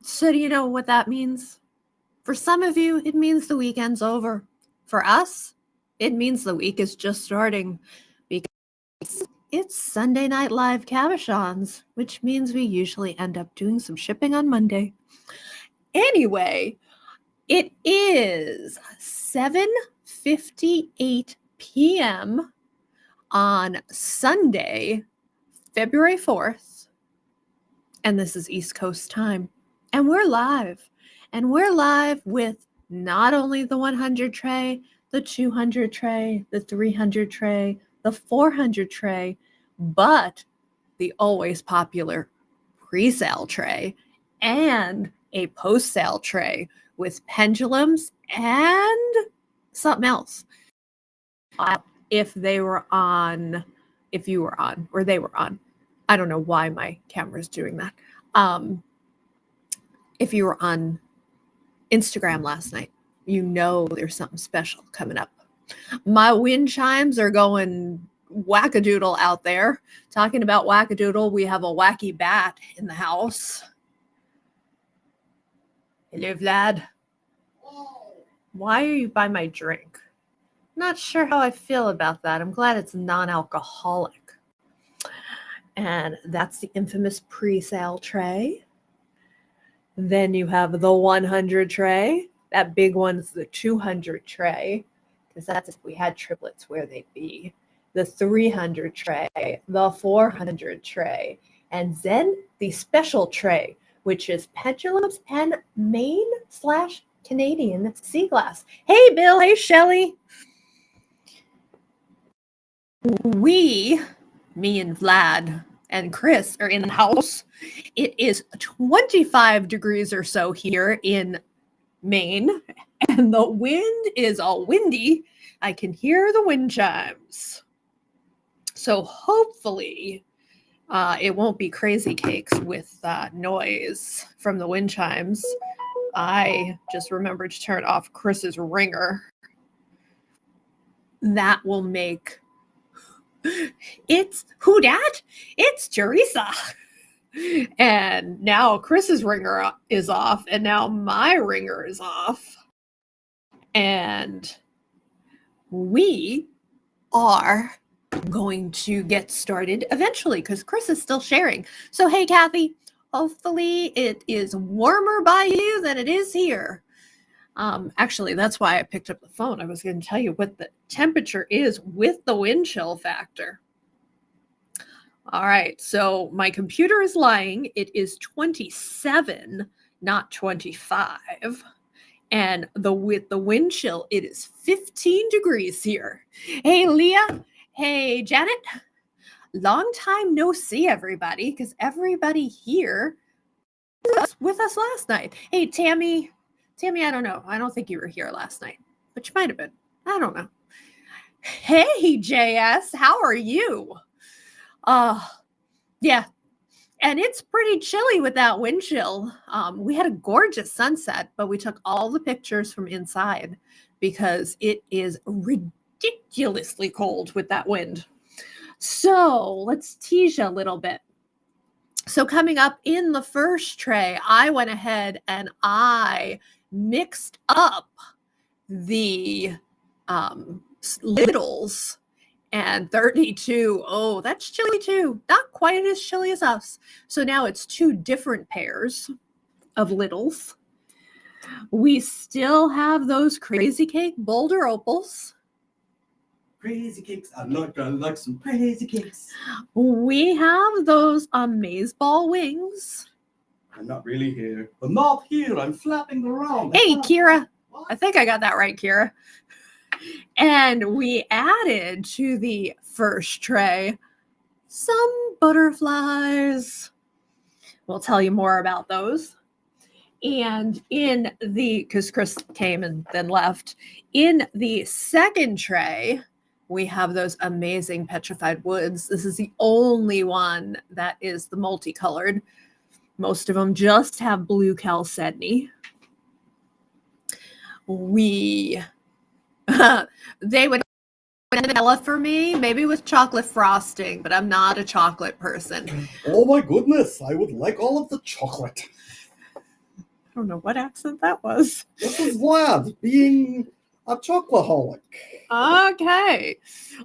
So do you know what that means? For some of you, it means the weekend's over. For us, it means the week is just starting because it's Sunday Night Live Cabochons, which means we usually end up doing some shipping on Monday. Anyway, it is 7:58 p.m. on Sunday, February 4th, and this is East Coast time, and we're live. And we're live with not only the 100 tray, the 200 tray, the 300 tray, the 400 tray, but the always popular pre-sale tray and a post-sale tray with pendulums and something else. If you were on, or they were on. I don't know why my camera's doing that. If you were on Instagram last night, you know there's something special coming up. My wind chimes are going wackadoodle out there. Talking about wackadoodle, we have a wacky bat in the house. Hello, Vlad. Why are you by my drink? Not sure how I feel about that. I'm glad it's non-alcoholic. And that's the infamous pre-sale tray. Then you have the 100 tray. That big one's the 200 tray, because that's if we had triplets where they'd be. The 300 tray, the 400 tray, and then the special tray, which is pendulums and Maine/Canadian sea glass. Hey, Bill. Hey, Shelly. Me and Vlad and Chris are in the house. It is 25 degrees or so here in Maine, and the wind is all windy. I can hear the wind chimes. So hopefully it won't be crazy cakes with noise from the wind chimes. I just remembered to turn off Chris's ringer. That will make... It's who dat? It's Teresa. And now Chris's ringer is off, and now my ringer is off. And we are going to get started eventually because Chris is still sharing. So, hey, Kathy, hopefully it is warmer by you than it is here. Actually, that's why I picked up the phone. I was going to tell you what the temperature is with the wind chill factor. All right, so my computer is lying. It is 27, not 25. And with the wind chill, it is 15 degrees here. Hey, Leah. Hey, Janet. Long time no see, everybody, because everybody here was with us last night. Hey, Tammy. Tammy, I don't know. I don't think you were here last night, but you might have been. I don't know. Hey, JS, how are you? Yeah, and it's pretty chilly with that wind chill. We had a gorgeous sunset, but we took all the pictures from inside because it is ridiculously cold with that wind. So let's tease you a little bit. So coming up in the first tray, I went ahead and I mixed up the littles and 32. Oh, that's chilly too. Not quite as chilly as us. So now it's two different pairs of littles. We still have those crazy cake boulder opals. Crazy cakes. I'd like some crazy cakes. We have those amazeballs wings. I'm not really here. I'm not here. I'm flapping around. Hey, Kira. What? I think I got that right, Kira. And we added to the first tray some butterflies. We'll tell you more about those. And because Chris came and then left, in the second tray, we have those amazing petrified woods. This is the only one that is the multicolored. Most of them just have blue chalcedony. They would vanilla for me, maybe with chocolate frosting, but I'm not a chocolate person. Oh my goodness, I would like all of the chocolate. don't know what accent that was. This is Vlad being a chocoholic. Okay.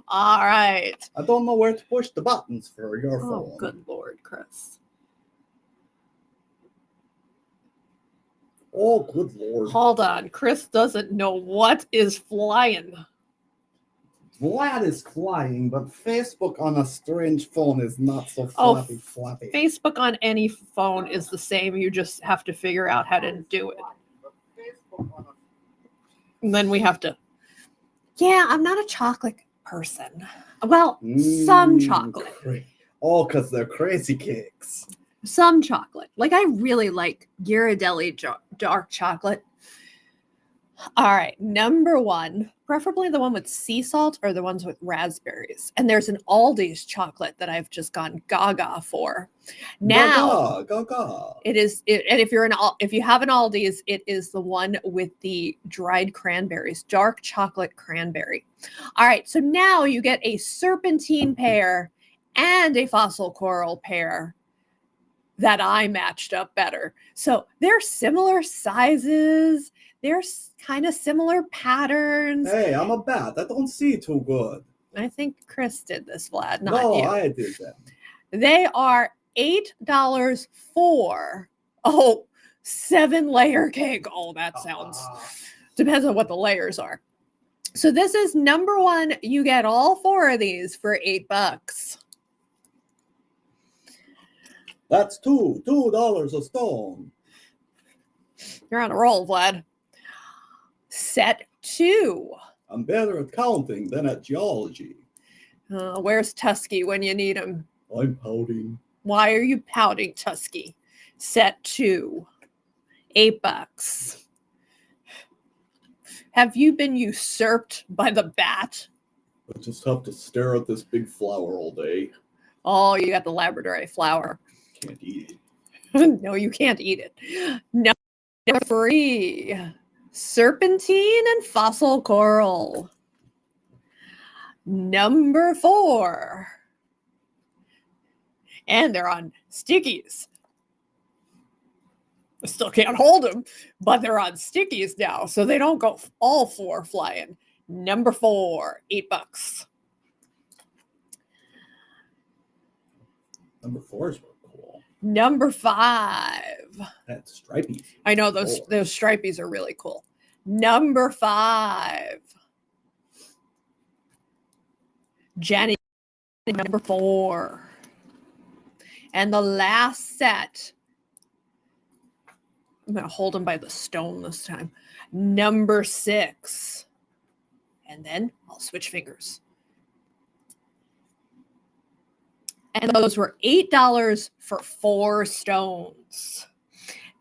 All right. I don't know where to push the buttons for your phone. Oh, good Lord, Chris. Oh, good Lord. Hold on. Chris doesn't know what is flying. Vlad is flying, but Facebook on a strange phone is not so Oh, flappy. Facebook on any phone is the same. You just have to figure out how to do it. And then we have to. Yeah, I'm not a chocolate person. Well, some chocolate. Oh, because they're crazy cakes. Some chocolate. Like, I really like Ghirardelli dark chocolate. All right, number one, preferably the one with sea salt or the ones with raspberries. And there's an Aldi's chocolate that I've just gone gaga for. Now, Gaga. it is, and if you have an Aldi's, it is the one with the dried cranberries, dark chocolate cranberry. All right, so now you get a serpentine pear and a fossil coral pear that I matched up better. So they're similar sizes. They're kind of similar patterns. Hey, I'm a bat. I don't see too good. I think Chris did this, Vlad, not you. No, I did that. They are $8 for 7-layer cake. Oh, that sounds depends on what the layers are. So this is number one. You get all 4 of these for $8. That's $2 a stone. You're on a roll, Vlad. Set 2. I'm better at counting than at geology. Where's Tusky when you need him? I'm pouting. Why are you pouting, Tusky? Set 2. $8. Have you been usurped by the bat? I just have to stare at this big flower all day. Oh, you got the Labradorite flower. Can't eat it. No, you can't eat it. Number 3. Serpentine and fossil coral. Number 4. And they're on stickies. I still can't hold them, but they're on stickies now, so they don't go all 4 flying. Number 4, $8. Number 4s were cool. Number 5. That's stripey. I know those stripies are really cool. Number 5. Jenny, number 4. And the last set, I'm going to hold them by the stone this time. Number 6. And then I'll switch fingers. And those were $8 for 4 stones.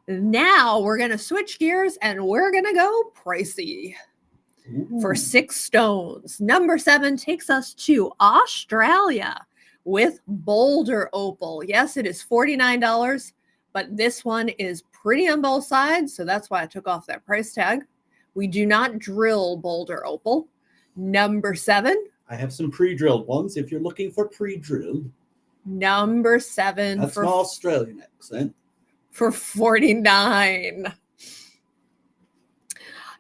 Now we're going to switch gears and we're going to go pricey. Ooh. For 6 stones. Number 7 takes us to Australia with Boulder Opal. Yes, it is $49, but this one is pretty on both sides, so that's why I took off that price tag. We do not drill Boulder Opal. Number 7. I have some pre-drilled ones if you're looking for pre-drilled. Number 7. That's an Australian accent. For $49.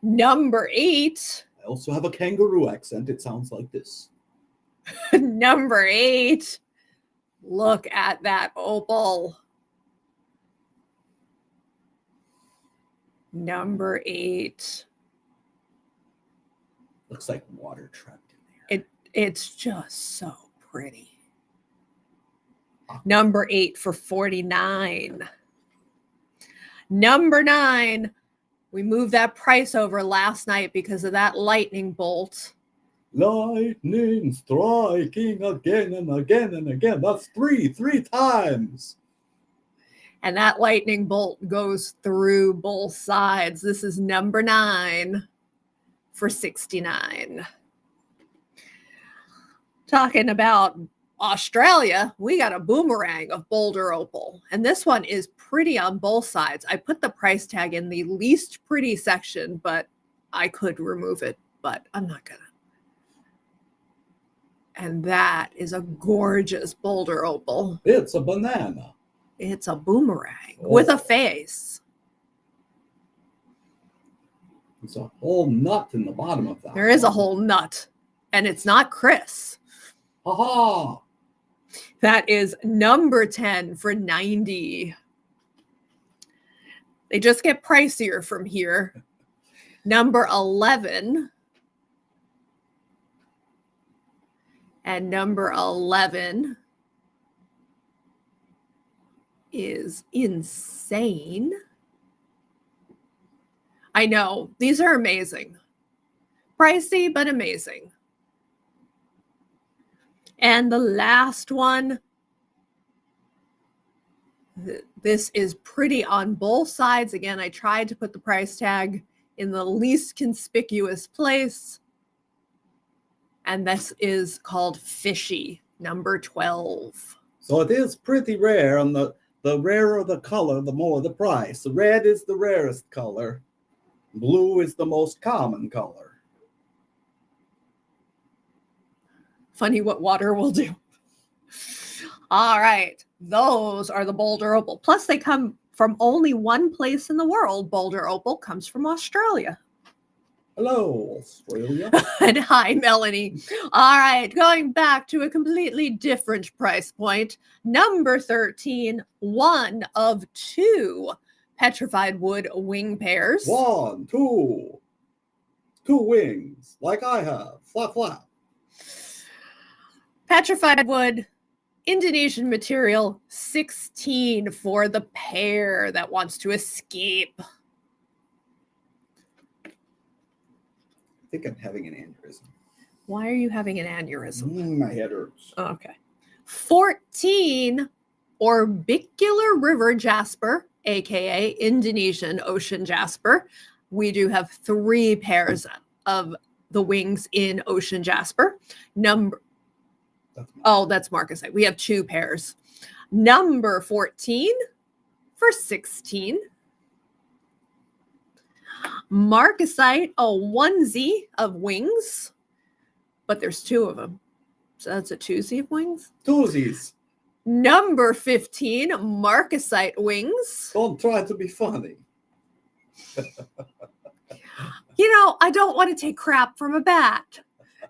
Number 8. I also have a kangaroo accent. It sounds like this. Number 8. Look at that opal. Number 8. Looks like water trapped in there. It's just so pretty. Number 8 for $49. Number 9. We moved that price over last night because of that lightning bolt. Lightning striking again and again and again. That's three times. And that lightning bolt goes through both sides. This is number 9 for $69. Talking about Australia, we got a boomerang of Boulder Opal. And this one is pretty on both sides. I put the price tag in the least pretty section, but I could remove it, but I'm not gonna. And that is a gorgeous Boulder Opal. It's a banana. It's a boomerang with a face. There's a whole nut in the bottom of that. There is a whole nut, and it's not Chris. Ha ha! That is number 10 for 90. They just get pricier from here. Number 11. And number 11 is insane. I know, these are amazing. Pricey, but amazing. And the last one, this is pretty on both sides. Again, I tried to put the price tag in the least conspicuous place. And this is called Fishy, number 12. So it is pretty rare, and the rarer the color, the more the price. The red is the rarest color. Blue is the most common color. Funny what water will do. All right. Those are the Boulder Opal. Plus, they come from only one place in the world. Boulder Opal comes from Australia. Hello, Australia. And hi, Melanie. All right. Going back to a completely different price point. Number 13, one of two petrified wood wing pairs. 1, 2. 2 wings, like I have. Flap, flap. Petrified wood, Indonesian material, 16 for the pair that wants to escape. I think I'm having an aneurysm. Why are you having an aneurysm? My head hurts. Oh, okay. 14, orbicular river jasper, aka Indonesian ocean jasper. We do have 3 pairs of the wings in ocean jasper. That's marcasite. We have 2 pairs. Number 14 for 16. Marcasite, a onesie of wings, but there's 2 of them. So that's a twosie of wings. Twosies. Number 15, marcasite wings. Don't try to be funny. You know, I don't want to take crap from a bat.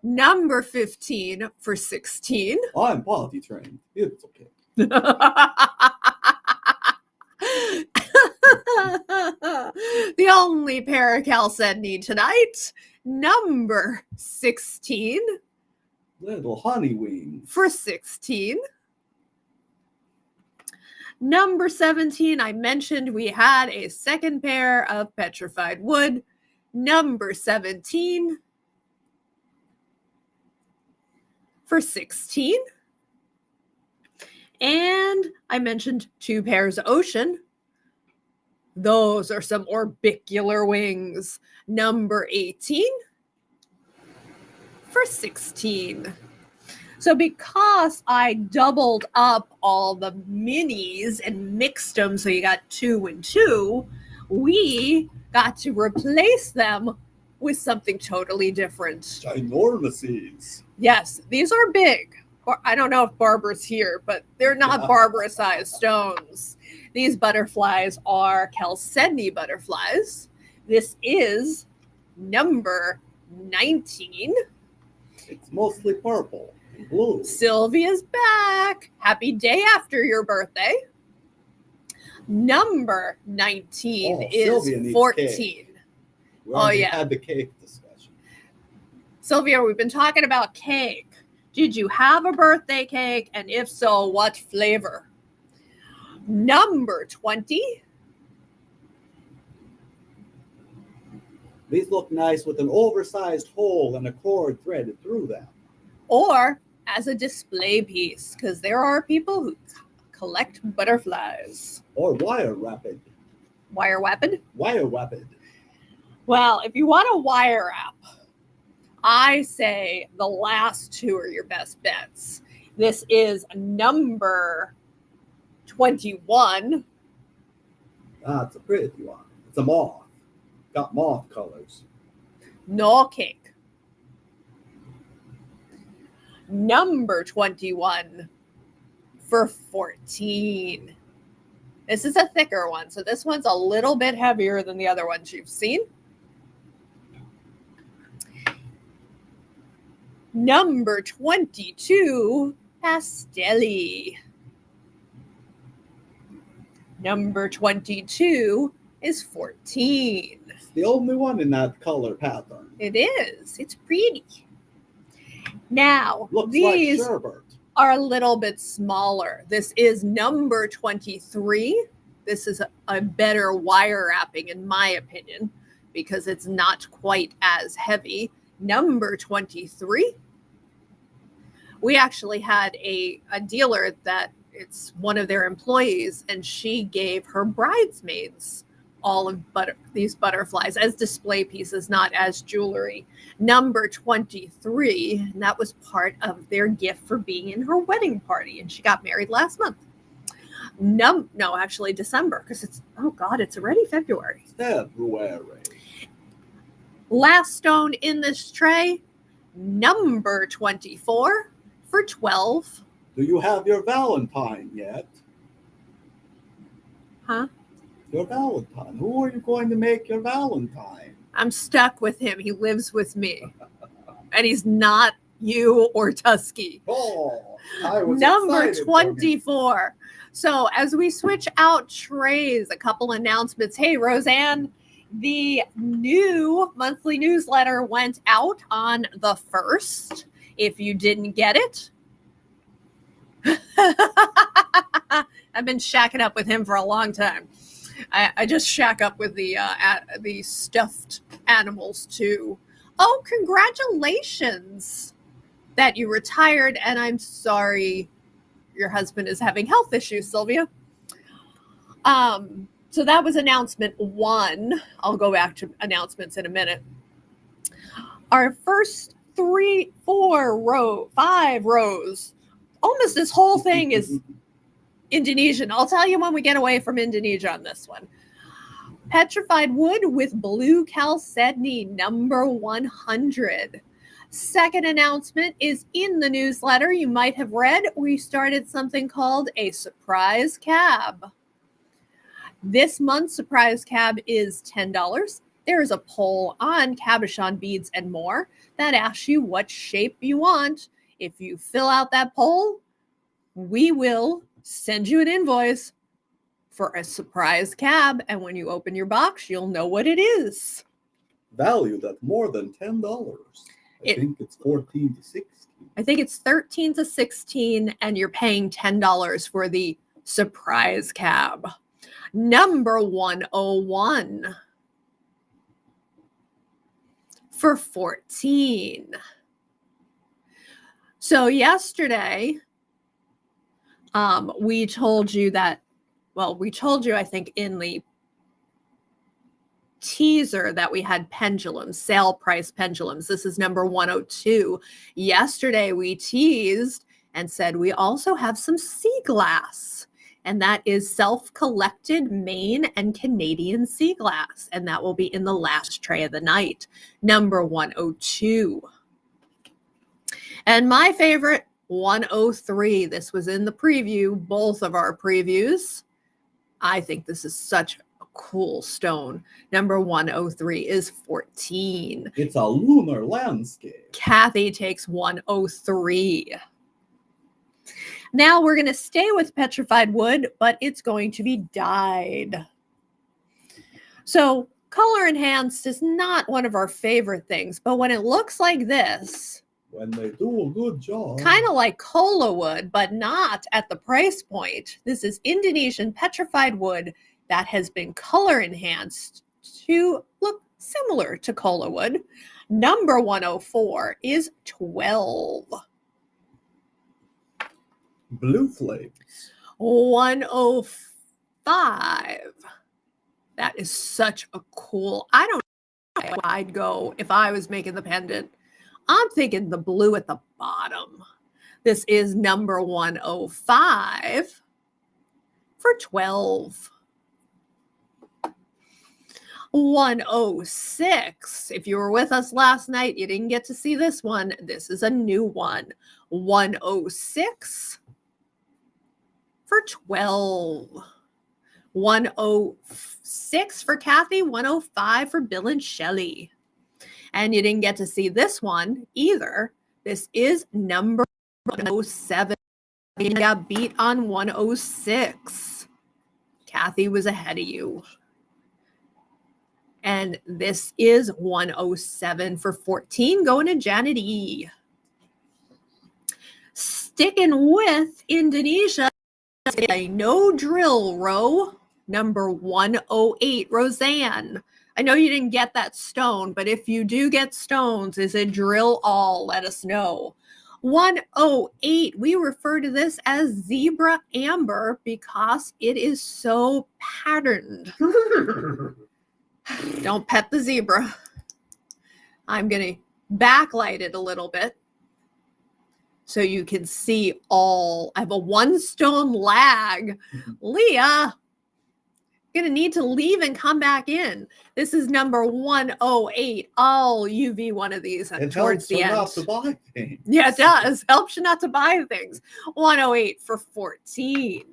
Number 15 for 16. I'm potty trained. It's okay. The only pair of chalcedony tonight. Number 16. Little honey wings. For 16. Number 17, I mentioned we had a second pair of petrified wood. Number 17 for 16. And I mentioned 2 pairs of ocean. Those are some orbicular wings. Number 18 for 16. So because I doubled up all the minis and mixed them so you got 2 and 2, we got to replace them with something totally different. Ginormousies. Yes, these are big. I don't know if Barbara's here, but they're not Barbara-sized stones. These butterflies are chalcedony butterflies. This is number 19. It's mostly purple and blue. Sylvia's back. Happy day after your birthday. Number 19 is 14. Cake. We already had the cake discussion. Sylvia, we've been talking about cake. Did you have a birthday cake? And if so, what flavor? Number 20. These look nice with an oversized hole and a cord threaded through them. Or as a display piece, because there are people who collect butterflies. Or wire wrapped. Wire wrapped? Wire wrapped. Well, if you want a wire wrap, I say the last 2 are your best bets. This is number 21. It's a pretty one. It's a moth. Got moth colors. No cake. Number 21 for 14. This is a thicker one, so this one's a little bit heavier than the other ones you've seen. Number 22, Pastelli. Number 22 is 14. It's the only one in that color pattern. It is. It's pretty. Now, Looks these like sherbet. are a little bit smaller. This is number 23. This is a better wire wrapping, in my opinion, because it's not quite as heavy. Number 23. We actually had a dealer that it's one of their employees, and she gave her bridesmaids all of these butterflies as display pieces, not as jewelry. Number 23, and that was part of their gift for being in her wedding party, and she got married last month. No, actually December, because it's already February. February. Last stone in this tray, number 24 for 12. Do you have your Valentine yet? Huh? Your Valentine. Who are you going to make your Valentine? I'm stuck with him. He lives with me. And he's not you or Tusky. Oh, I was Number excited 24. So as we switch out trays, a couple announcements. Hey, Roseanne, the new monthly newsletter went out on the 1st. If you didn't get it, I've been shacking up with him for a long time. I just shack up with the stuffed animals too. Oh, congratulations that you retired, and I'm sorry your husband is having health issues, Sylvia. So that was announcement 1. I'll go back to announcements in a minute. Our first 5 rows. Almost this whole thing is Indonesian. I'll tell you when we get away from Indonesia on this one. Petrified wood with blue chalcedony, number 100. Second announcement is in the newsletter. You might have read we started something called a surprise cab. This month's surprise cab is $10. There is a poll on Cabochon beads and more that asks you what shape you want. If you fill out that poll, we will send you an invoice for a surprise cab. And when you open your box, you'll know what it is. Valued at more than $10. I think it's 14 to 16. I think it's 13 to 16, and you're paying $10 for the surprise cab. Number 101 for 14. So yesterday, we told you, I think in the teaser, that we had pendulums, sale price pendulums. This is number 102. Yesterday, we teased and said we also have some sea glass, and that is self-collected Maine and Canadian sea glass, and that will be in the last tray of the night, number 102. And my favorite, 103. This was in the preview, both of our previews. I think this is such a cool stone. Number 103 is 14. It's a lunar landscape. Kathy takes 103. Now we're going to stay with petrified wood, but it's going to be dyed. So color enhanced is not one of our favorite things, but when it looks like this, when they do a good job, kind of like cola wood, but not at the price point. This is Indonesian petrified wood that has been color enhanced to look similar to cola wood. Number 104 is 12. Blue flames. 105. That is such a cool, I don't know where I'd go if I was making the pendant. I'm thinking the blue at the bottom. This is number 105 for 12. 106. If you were with us last night, you didn't get to see this one. This is a new one. 106 for 12. 106 for Kathy, 105 for Bill and Shelley. And you didn't get to see this one either. This is number 107. You got beat on 106. Kathy was ahead of you. And this is 107 for 14, going to Janet E. Sticking with Indonesia, a no drill row, number 108, Roseanne. I know you didn't get that stone, but if you do get stones, is it drill all? Let us know. 108, we refer to this as zebra amber because it is so patterned. Don't pet the zebra. I'm going to backlight it a little bit so you can see all. I have a 1 stone lag. Leah, going to need to leave and come back in. This is number 108. I'll UV one of these towards the end. It helps not to buy things. Yeah, it does. Helps you not to buy things. 108 for 14.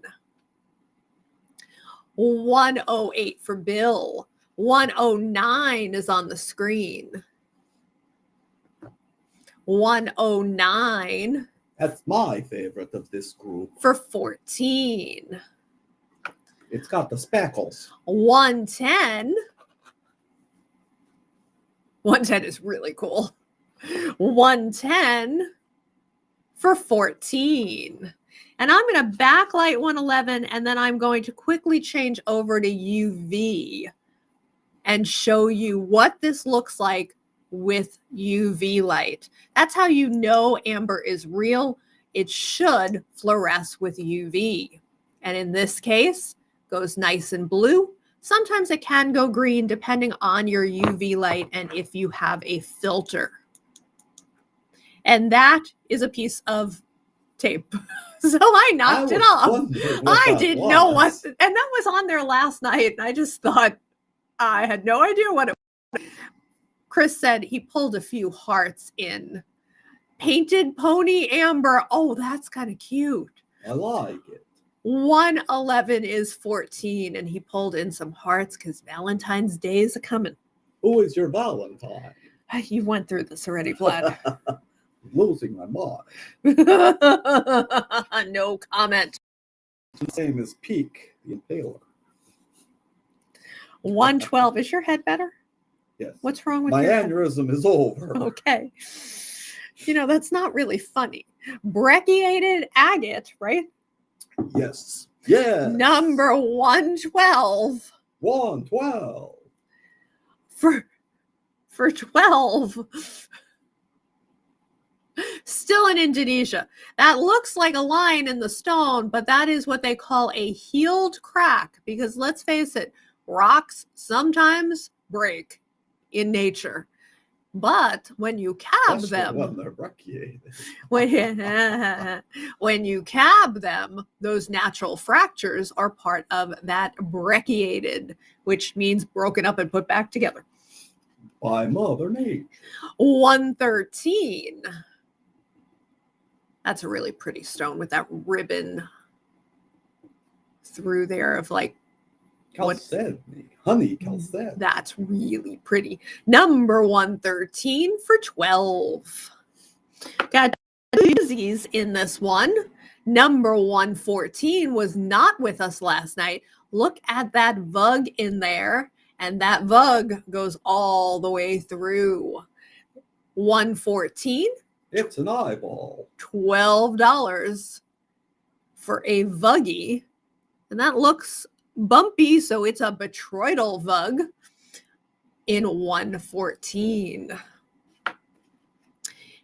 108 for Bill. 109 is on the screen. 109. That's my favorite of this group. For 14. It's got the speckles. 110. 110 is really cool. 110 for 14. And I'm going to backlight 111, and then I'm going to quickly change over to UV and show you what this looks like with UV light. That's how you know amber is real. It should fluoresce with UV. And in this case, goes nice and blue. Sometimes it can go green depending on your UV light and if you have a filter. And that is a piece of tape. So I knocked it off. I didn't know what, and that was on there last night. And I just thought, I had no idea what it was. Chris said he pulled a few hearts in. Painted pony amber. Oh, that's kind of cute. I like it. 111 is 14, and he pulled in some hearts because Valentine's Day is coming. Who is your Valentine? You went through this already, Vlad. Losing my mind. No comment. The same as Peak, the Impaler. 112. Is your head better? Yes. What's wrong with my your aneurysm head? Is over. Okay. You know, that's not really funny. Brecciated agate, right? Yes. Yeah. Number 112. 112. For 12. Still in Indonesia. That looks like a line in the stone, but that is what they call a healed crack. Because let's face it, rocks sometimes break in nature. But when you cab them, when they're brecciated. when you cab them, those natural fractures are part of that brecciated, which means broken up and put back together. By Mother Nature. 113. That's a really pretty stone with that ribbon through there of like Chalcedony. Honey chalcedony. That's really pretty. Number 113 for 12. Got doozies in this one. Number 114 was not with us last night. Look at that vug in there. And that vug goes all the way through. 114. It's an eyeball. $12 for a vuggy. And that looks bumpy, so it's a botryoidal vug in 114.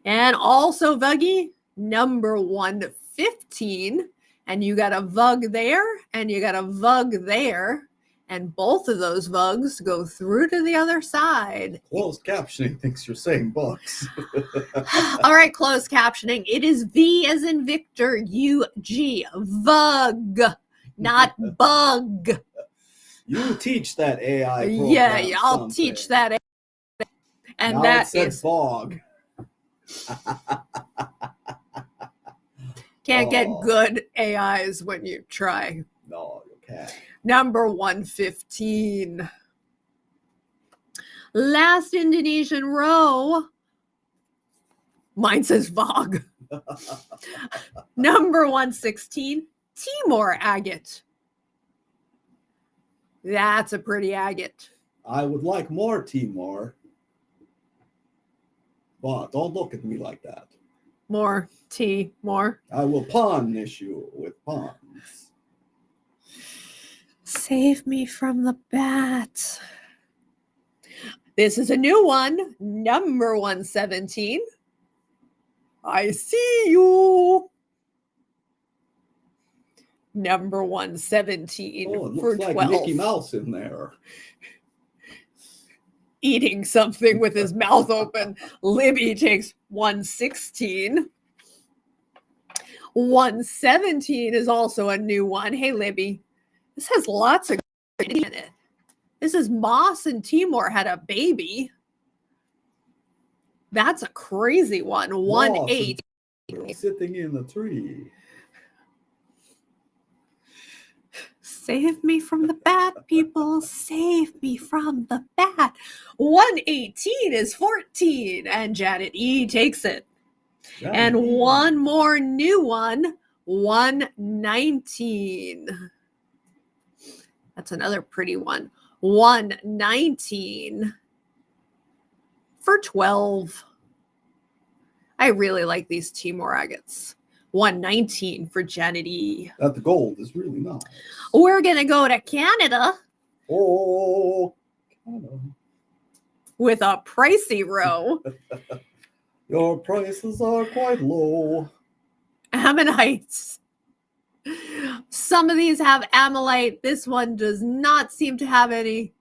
And also vuggy, number 115. And you got a vug there, and you got a vug there. And both of those vugs go through to the other side. Closed captioning thinks you're saying bugs. All right, closed captioning. It is V as in Victor, U-G, vug, not bug. You teach that AI program. Yeah, I'll teach that. And now that is fog. Can't get good AIs when you try. No, you can't. Number 115. Last Indonesian row. Mine says Vogue. Number 116, Timor agate. That's a pretty agate. I would like more Timor. But don't look at me like that. More tea, more. I will punish you with puns. Save me from the bat. This is a new one. Number 117. I see you. Number 117 Oh, it for looks like 12. Mickey Mouse in there. Eating something with his mouth open. Libby takes 116. 117 is also a new one. Hey, Libby. This has lots of in it. This is Moss and Timor had a baby. That's a crazy one. 1-8. Sitting in the tree. Save me from the bat, people. Save me from the bat. 118 is 14, and Janet E takes it. And one more new one, 119. That's another pretty one. 119 for 12. I really like these Timor agates. 119 for Janet E. That gold is really nice. We're going to go to Canada. Oh, Canada. With a pricey row. Your prices are quite low. Ammonites. Some of these have ammonite. This one does not seem to have any.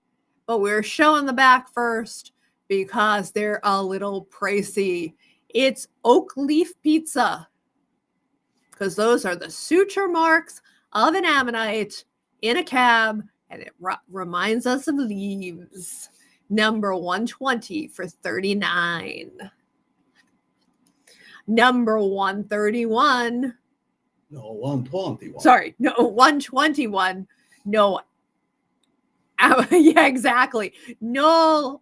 But we're showing the back first because they're a little pricey. It's oak leaf pizza. Because those are the suture marks of an ammonite in a cab, and it reminds us of leaves. Number 120 for 39. Number 131. No, 121. Sorry, no, 121. No. Yeah, exactly. No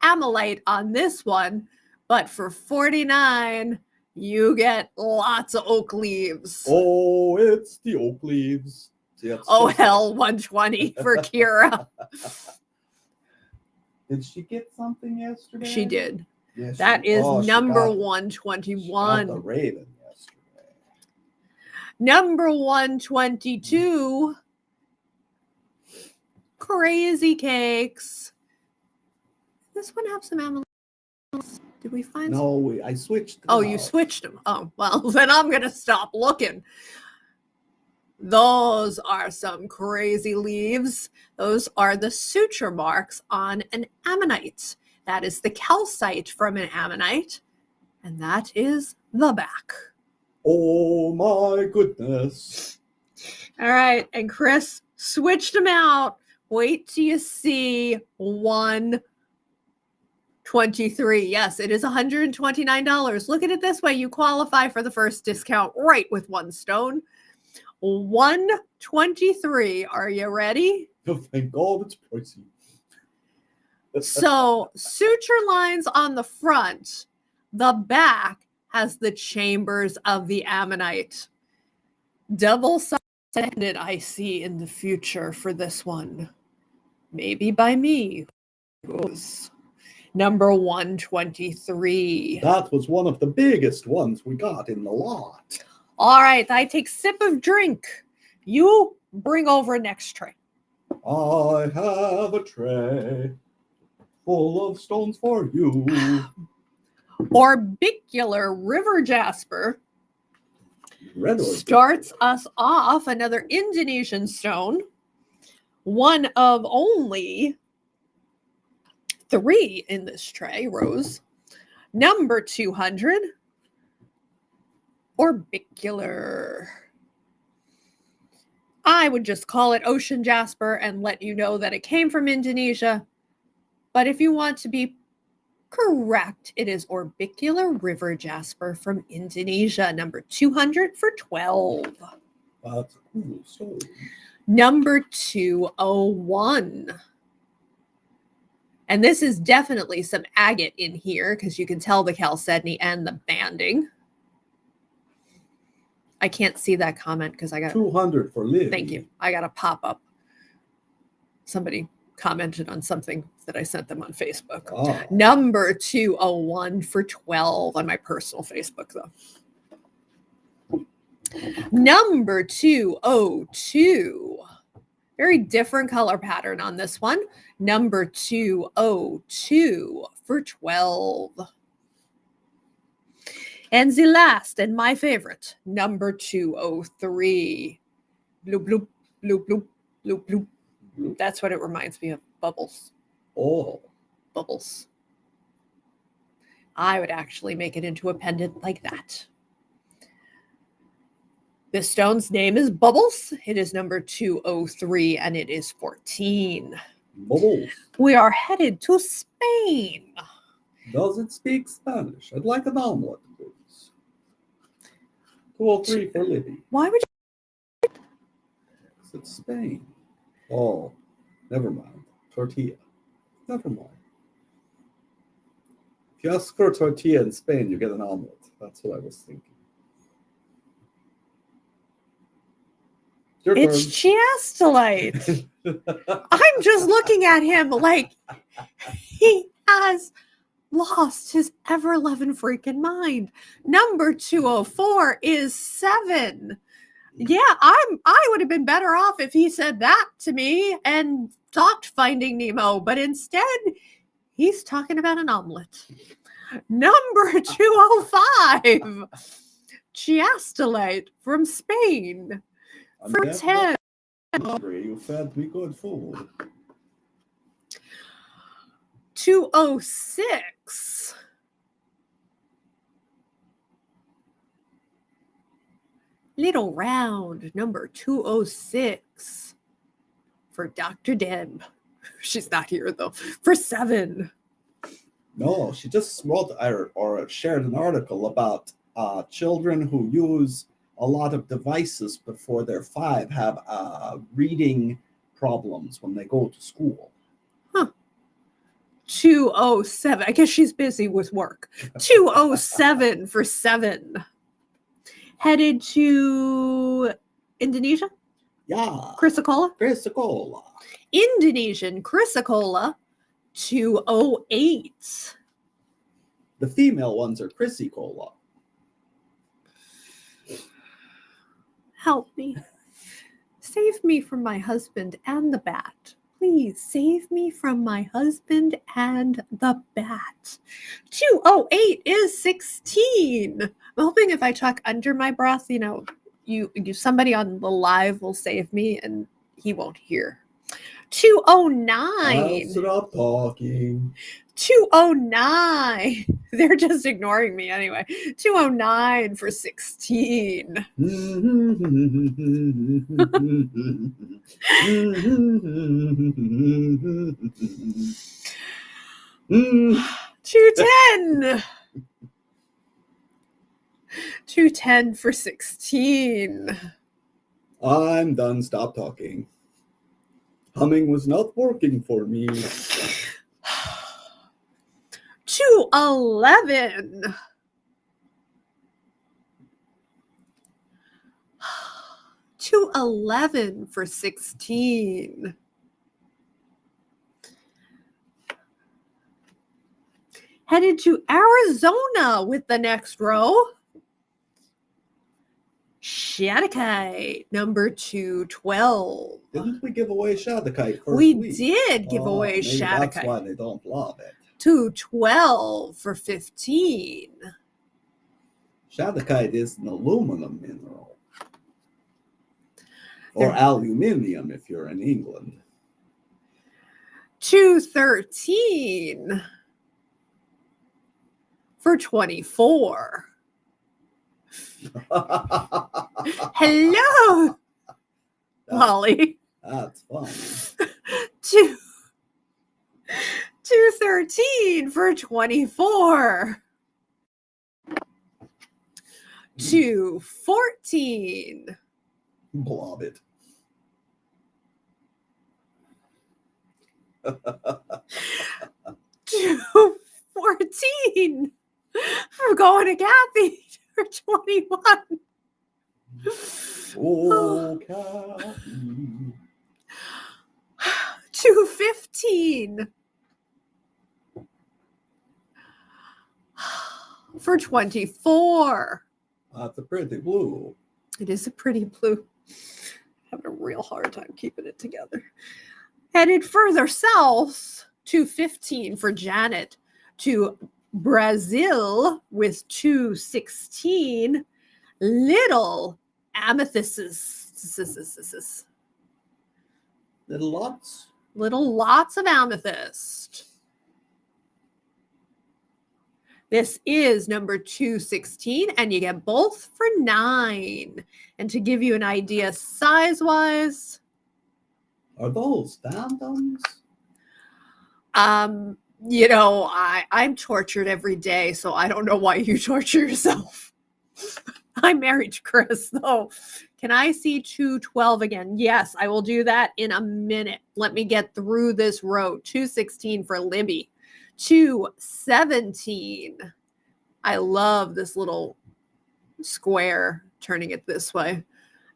ammonite on this one, but for 49, you get lots of oak leaves. Oh, it's the oak leaves. Oh, hell, 120 for Kira. Did she get something yesterday? She did. Yes, that is number 121. The Raven yesterday. Number 122. Crazy cakes. This one have some amylase. Did we find some? No, I switched. Oh, you switched them. Oh, well, then I'm going to stop looking. Those are some crazy leaves. Those are the suture marks on an ammonite. That is the calcite from an ammonite. And that is the back. Oh, my goodness. All right. And Chris switched them out. Wait till you see 123. Yes, it is $129. Look at it this way. You qualify for the first discount right with one stone. 123. Are you ready? Oh, thank God it's pricey. So, suture lines on the front. The back has the chambers of the ammonite. Double-sided I see in the future for this one. Maybe by me. Number 123. That was one of the biggest ones we got in the lot. All right, I take sip of drink. You bring over next tray. I have a tray full of stones for you. Orbicular river jasper starts us off. Another Indonesian stone. One of only 3 in this tray, Rose. Number 200. Orbicular. I would just call it ocean jasper and let you know that it came from Indonesia. But if you want to be correct, it is orbicular river jasper from Indonesia. Number 200 for 12. That's a cool story. Number 201. And this is definitely some agate in here because you can tell the chalcedony and the banding. I can't see that comment because I got 200 for Libby. Thank you. I got a pop-up. Somebody commented on something that I sent them on Facebook. Oh. Number 201 for 12 on my personal Facebook, though. Number 202. Very different color pattern on this one. Number 202 for 12. And the last and my favorite, number 203. Bloop, bloop, bloop, bloop, bloop, bloop. That's what it reminds me of. Bubbles. Oh. Bubbles. I would actually make it into a pendant like that. This stone's name is Bubbles. It is number 203 and it is 14. Bubbles. We are headed to Spain. Does it speak Spanish? I'd like an omelet, please. 203 for Libby. Why would you? It's Spain. Oh, never mind. Tortilla. Never mind. If you ask for a tortilla in Spain, you get an omelet. That's what I was thinking. It's chiastolite. I'm just looking at him like he has lost his ever-loving freaking mind. Number 204 is 7. Yeah, I would have been better off if he said that to me and talked Finding Nemo, but instead he's talking about an omelet. Number 205, chiastolite from Spain. For 10. Hungry. You fed me good food. 206. Little round, number 206. For Dr. Deb. She's not here, though. For 7. No, she just wrote or shared an article about children who use a lot of devices before they're 5 have reading problems when they go to school. 207. I guess she's busy with work. 207 for 7. Headed to Indonesia? Yeah. Chrysocolla? Chrysocolla. Indonesian Chrysocolla, 208. The female ones are Chrysicola. Help me. Save me from my husband and the bat. Please save me from my husband and the bat. 208 is 16. I'm hoping if I talk under my breath, you somebody on the live will save me and he won't hear. 209. I'll stop talking. 209. They're just ignoring me anyway. 209 for 16. 210. 210 for 16. I'm done. Stop talking. Humming was not working for me. 211. 211 for 16. Headed to Arizona with the next row. Shadakite, number 212. Didn't we give away Shadakite first We week? did give away maybe Shadakite. That's why they don't love it. 212 for 15. Shadakite is an aluminum mineral. Or aluminium if you're in England. 213 for 24. Hello, Molly. That's fun. 213 for 24. 214. Blob it. 19 for going to Kathy for 21. Oh, Kathy. 215 for 24. That's a pretty blue. It is a pretty blue. Having a real hard time keeping it together. Headed further south, 215 for Janet. To Brazil with 216. Little amethysts. Little lots. Little lots of amethyst. This is number 216, and you get both for 9. And to give you an idea size-wise, Are those tandems? you know, I'm tortured every day, so I don't know why you torture yourself. I'm married to Chris, though. Can I see 212 again? Yes, I will do that in a minute. Let me get through this row. 216 for Libby. 217. I love this little square, turning it this way.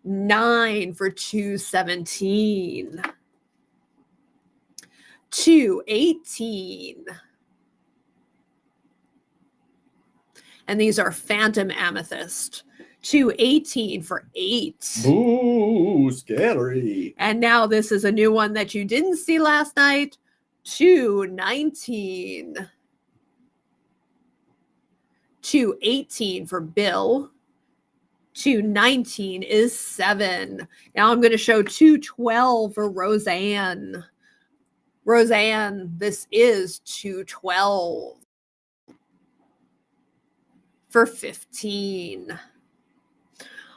9 for 217. 218. And these are phantom amethyst. 218 for 8. Ooh, scary. And now this is a new one that you didn't see last night. 219. 218 for Bill. 219 is 7. Now I'm going to show 212 for Roseanne. Roseanne, this is 212 for 15.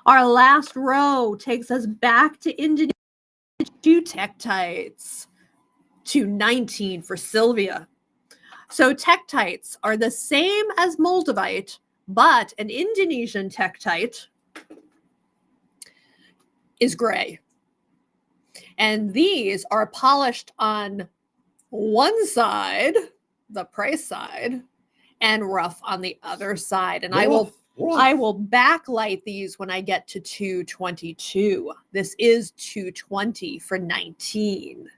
Our last row takes us back to Indonesia. 2 tektites. 219 for Sylvia. So tektites are the same as moldavite, but an Indonesian tektite is gray. And these are polished on one side, the price side, and rough on the other side. And I will backlight these when I get to 222. This is 220 for 19.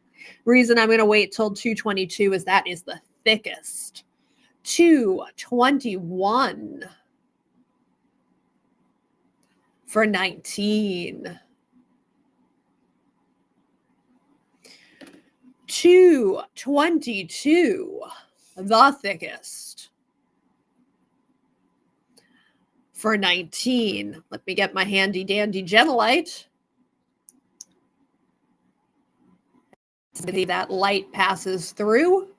Reason I'm going to wait till 222 is that is the thickest. 221 for 19. 222, the thickest, for 19. Let me get my handy dandy Genolite. See that light passes through,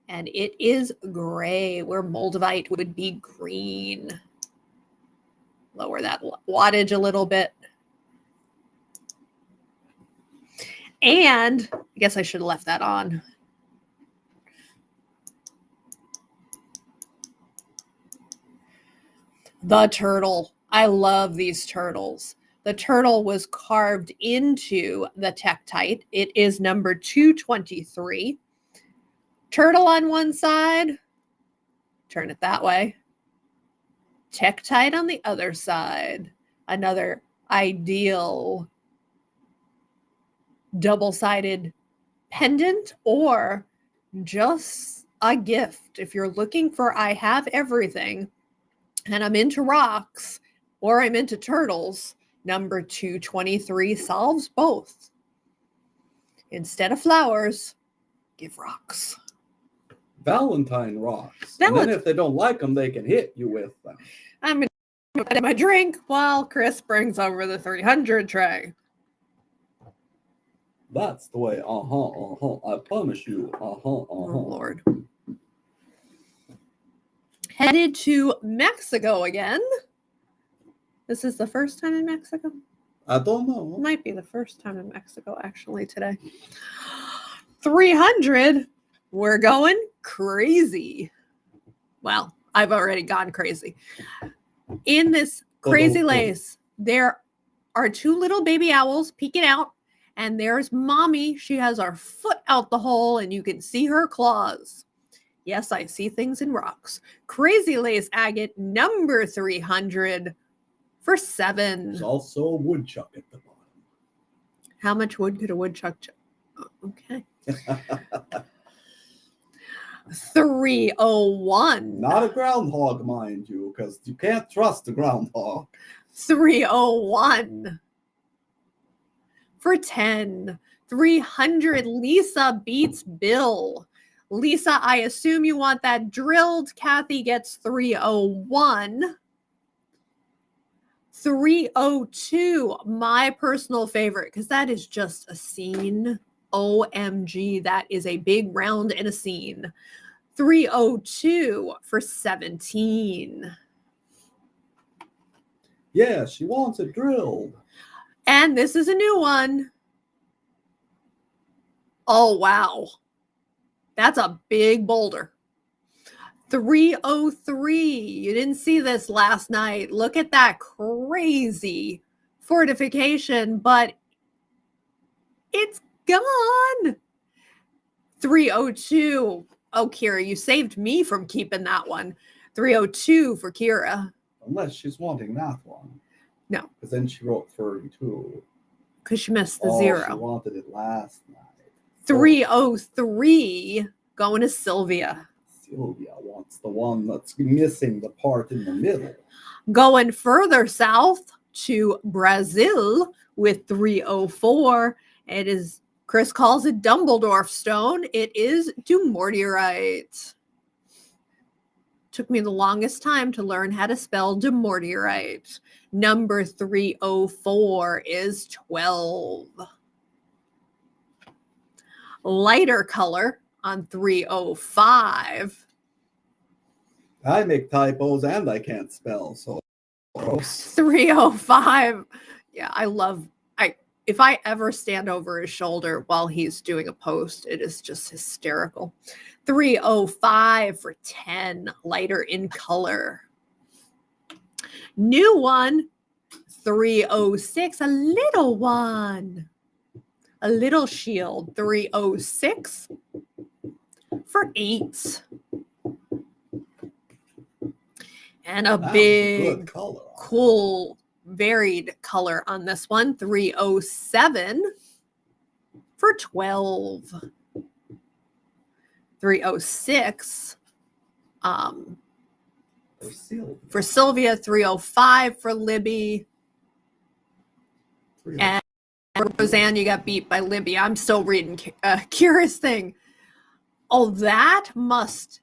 and it is gray, where moldavite would be green. Lower that wattage a little bit. And I guess I should have left that on. The turtle. I love these turtles. The turtle was carved into the tektite. It is number 223. Turtle on one side. Turn it that way. Tektite on the other side. Another ideal double-sided pendant, or just a gift. If you're looking for I have everything and I'm into rocks or I'm into turtles, number 223 solves both. Instead of flowers, give rocks. Valentine rocks. And then if they don't like them, they can hit you with them. I'm going to get my drink while Chris brings over the 300 tray. That's the way. I promise you. Oh, Lord. Headed to Mexico again. This is the first time in Mexico? I don't know. It might be the first time in Mexico, actually, today. 300. We're going crazy. Well, I've already gone crazy. In this crazy lace, there are 2 little baby owls peeking out. And there's mommy. She has her foot out the hole, and you can see her claws. Yes, I see things in rocks. Crazy Lace Agate, number 300 for 7. There's also a woodchuck at the bottom. How much wood could a woodchuck okay. 301. Not a groundhog, mind you, because you can't trust the groundhog. 301 for 10. 300. Lisa beats Bill. Lisa, I assume you want that drilled. Kathy gets 301. 302, my personal favorite, because that is just a scene. OMG, that is a big round and a scene. 302 for 17. Yeah, she wants it drilled. And this is a new one. Oh, wow. That's a big boulder. 303. You didn't see this last night. Look at that crazy fortification, but it's gone. 302. Oh, Kira, you saved me from keeping that one. 302 for Kira. Unless she's wanting that one. No. Because then she wrote 32. Because she missed the She 0. wanted it last night. 303 going to Sylvia. Sylvia wants the one that's missing the part in the middle. Going further south to Brazil with 304. It is, Chris calls it Dumbledore stone. It is dumortierite. Took me the longest time to learn how to spell dumortierite. Number 304 is 12. Lighter color on 305. I make typos and I can't spell, so 305. Yeah, if I ever stand over his shoulder while he's doing a post, it is just hysterical. 305 for 10, lighter in color. New one, 306, a little one. A little shield, 306 for 8. And a big, cool, varied color on this one, 307 for 12. 306 for Sylvia, 305 for Libby. And Roseanne, you got beat by Libby. I'm still reading Kira's thing. Oh, that must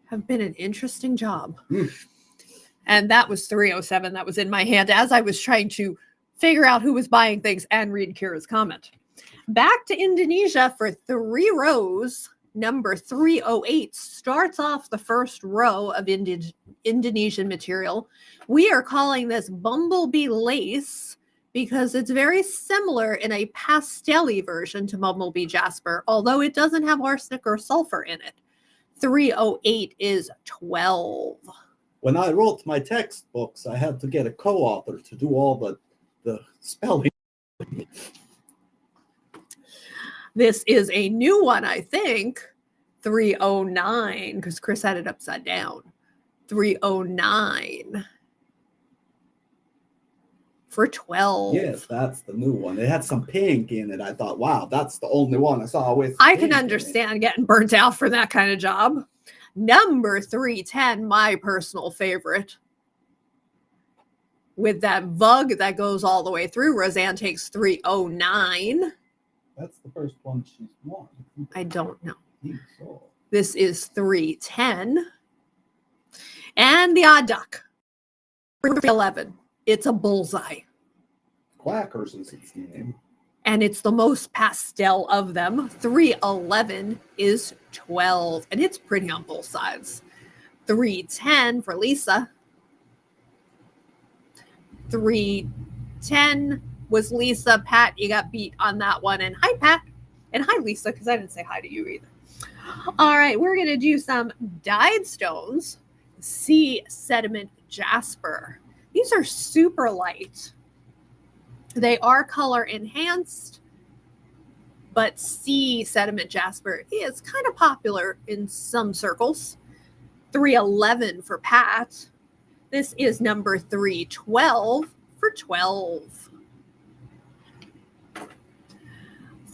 have been an interesting job. And that was 307. That was in my hand as I was trying to figure out who was buying things and read Kira's comment. Back to Indonesia for 3 rows. Number 308 starts off the first row of Indonesian material. We are calling this Bumblebee Lace because it's very similar in a pastel-y version to Bumblebee Jasper, although it doesn't have arsenic or sulfur in it. 308 is 12. When I wrote my textbooks, I had to get a co-author to do all the spelling. This is a new one, I think. 309, because Chris had it upside down. 309 for 12. Yes, that's the new one. It had some pink in it. I thought, wow, that's the only one I saw with I can understand getting burnt out for that kind of job. Number 310, my personal favorite. With that vug that goes all the way through, Roseanne takes 309. That's the first one she's won. I don't know. So. This is 310. And the odd duck. 311. It's a bullseye. Quackers is its name. And it's the most pastel of them. 311 is 12. And it's pretty on both sides. 310 for Lisa. 310 was Lisa. Pat, you got beat on that one. And hi, Pat. And hi, Lisa, because I didn't say hi to you either. All right, we're going to do some dyed stones. Sea sediment jasper. These are super light. They are color enhanced, but sea sediment jasper is kind of popular in some circles. 311 for Pat. This is number 312 for 12.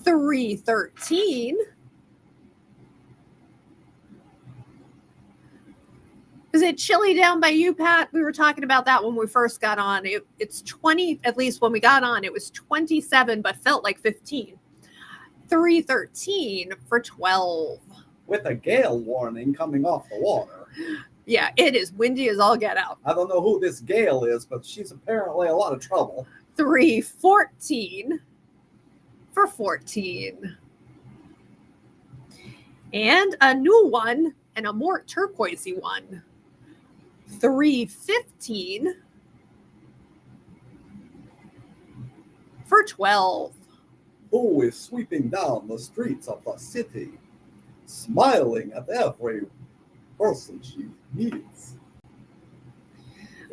313. Is it chilly down by you, Pat? We were talking about that when we first got on. It's 20, at least when we got on, it was 27, but felt like 15. 313 for 12. With a gale warning coming off the water. Yeah, it is windy as all get out. I don't know who this Gale is, but she's apparently a lot of trouble. 314 for 14. And a new one, and a more turquoisey one. 315 for 12. Who is sweeping down the streets of the city, smiling at every person she meets.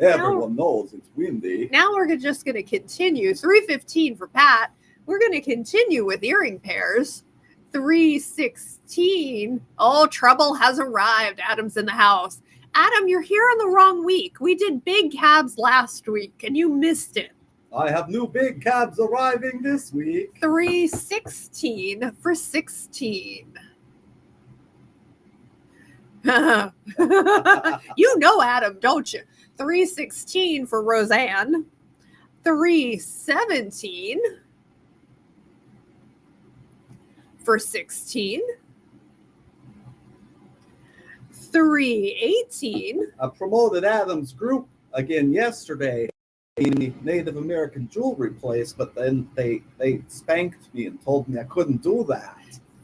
Everyone knows it's windy. Now we're just going to continue. 315 for Pat. We're going to continue with earring pairs. 316. Oh, trouble has arrived. Adam's in the house. Adam, you're here on the wrong week. We did big cabs last week and you missed it. I have new big cabs arriving this week. 316 for 16. You know Adam, don't you? 316 for Roseanne. 317 for 16. 318. I promoted Adam's group again yesterday in the Native American jewelry place, but then they spanked me and told me I couldn't do that.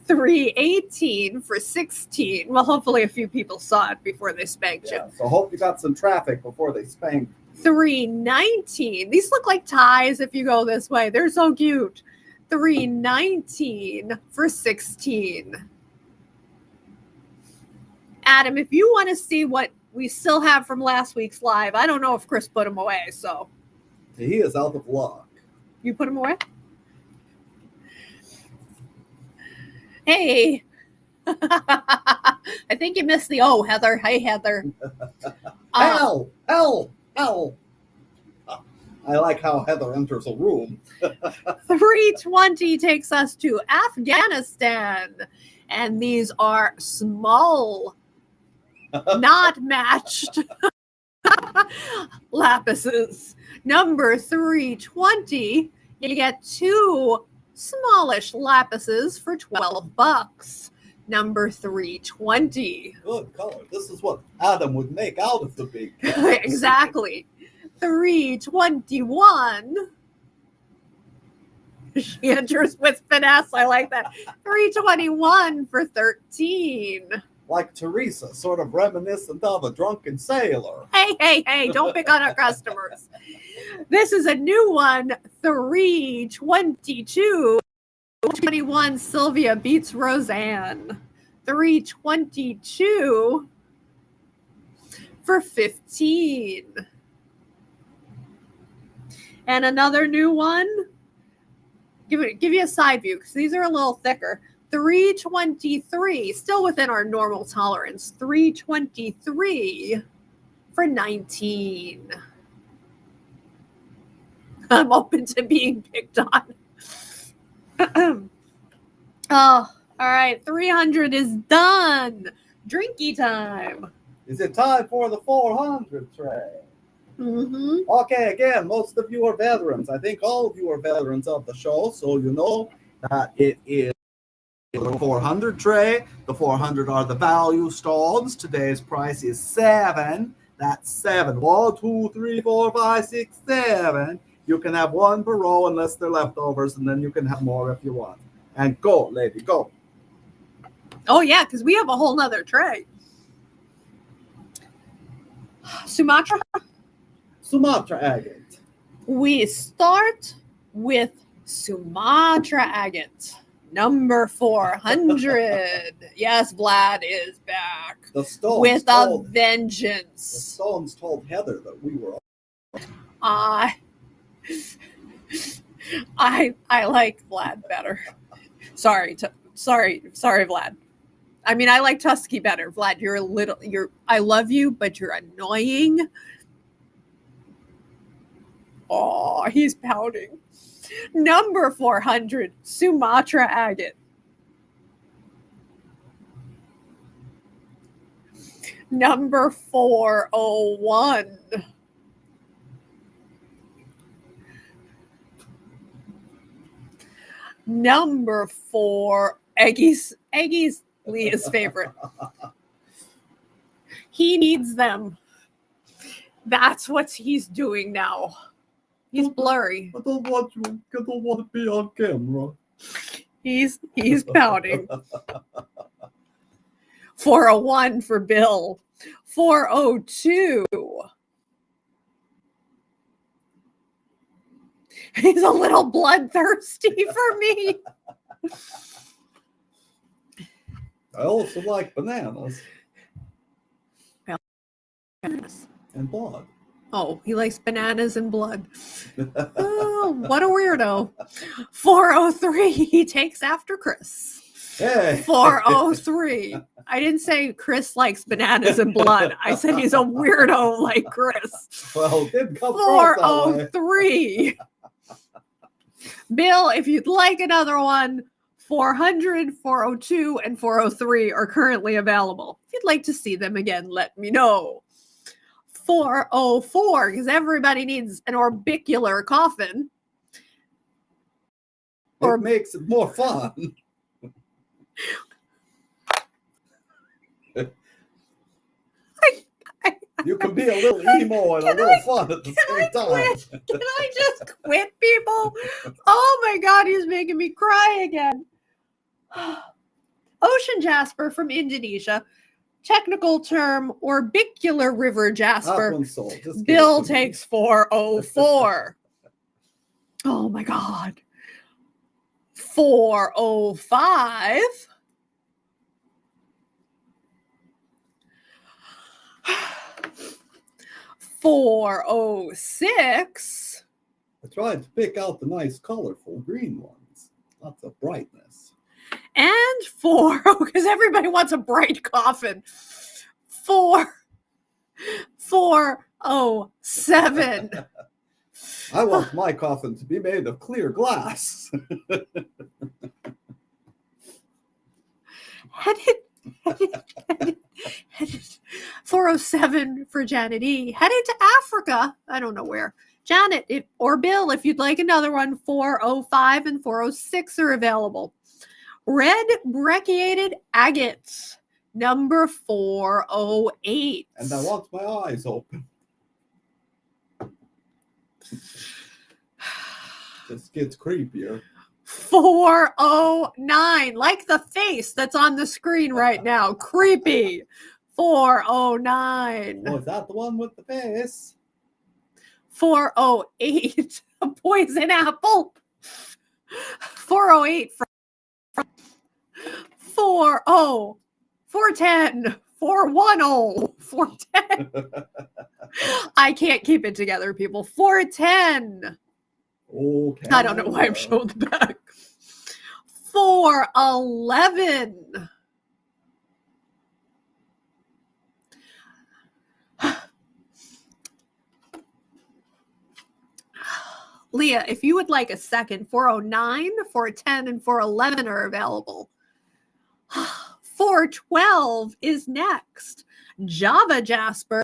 318 for 16. Well, hopefully a few people saw it before they spanked you. So hope you got some traffic before they spanked. 319. These look like ties if you go this way. They're so cute. 319 for 16. Adam, if you want to see what we still have from last week's live, I don't know if Chris put them away, so. He is out of luck. You put them away? Hey. I think you missed the O, Heather. Hey, Heather. Hell. I like how Heather enters a room. 320 takes us to Afghanistan. And these are small, not matched lapises. Number 320, you get two smallish lapises for $12. Number 320. Good color. This is what Adam would make out of the big cats. Exactly. 321. She enters with finesse. I like that. 321 for 13. Like Teresa, sort of reminiscent of a drunken sailor. Hey, don't pick on our customers. This is a new one. 322. 21 Sylvia beats Roseanne. 322 for 15. And another new one. Give you a side view because these are a little thicker. 323, still within our normal tolerance. 323 for 19. I'm open to being picked on. Oh, all right. 300 is done. Drinky time. Is it time for the 400 tray? Mm-hmm. Okay, again, most of you are veterans. I think all of you are veterans of the show, so you know that it is the 400 tray. The 400 are the value stones. Today's price is 7. That's 7. 1, 2, 3, 4, 5, 6, 7. You can have one per row unless they're leftovers, and then you can have more if you want. And go, lady, go. Oh, yeah, because we have a whole nother tray. Sumatra agate. We start with Sumatra agate, number 400. Yes, Vlad is back The stones with told, a vengeance. The stones told Heather that we were. I like Vlad better. Sorry, Vlad. I mean, I like Tusky better. Vlad, I love you, but you're annoying. Oh, he's pouting. Number 400, Sumatra agate. Number 401. Number 4, Eggy's Leah's favorite. He needs them. That's what he's doing now. He's blurry. I don't want to be on camera. He's pouting. 401 for Bill. 402. He's a little bloodthirsty for me. I also like bananas. And blood. Oh, he likes bananas and blood. Oh, what a weirdo. 403, he takes after Chris. Hey. 403. I didn't say Chris likes bananas and blood. I said he's a weirdo like Chris. Well, it didn't come 403. Bill, if you'd like another one, 400, 402, and 403 are currently available. If you'd like to see them again, let me know. 404, because everybody needs an orbicular coffin. Or makes it more fun. You can be a little emo and a little fun at the same time. Can I just quit, people? Oh my God, he's making me cry again. Ocean jasper from Indonesia. Technical term, orbicular river jasper. Bill takes 404. Oh my God. 405. $406. I tried to pick out the nice, colorful green ones. Lots of brightness. And because everybody wants a bright coffin. 407. I want my coffin to be made of clear glass. Headed 407 for Janet E. Headed to Africa. I don't know where. Janet or Bill, if you'd like another one, 405 and 406 are available. Red brecciated agate, number 408. And I want my eyes open. This gets creepier. 409, like the face that's on the screen right now. Creepy. 409. Oh, is that the one with the face? 408, a poison apple. 408 from 410, 410, 410. I can't keep it together, people. 410. Okay. I don't know why I'm showing the back. 411. Leah, if you would like a second, 409, 410, and 411 are available. 412 is next. Java Jasper,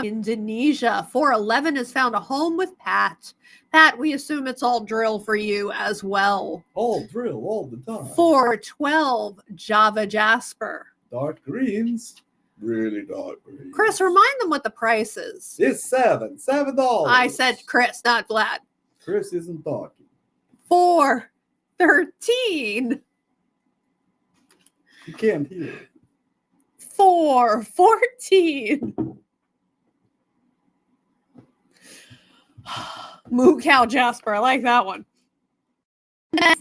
Indonesia. 411 has found a home with Pat. Pat, we assume it's all drill for you as well. All drill all the time. 412 Java Jasper. Dark greens. Really dark greens. Chris, remind them what the price is. It's $7. I said Chris, not Vlad. Chris isn't talking. 413. You can't hear it. 414. Moo Cow Jasper, I like that one.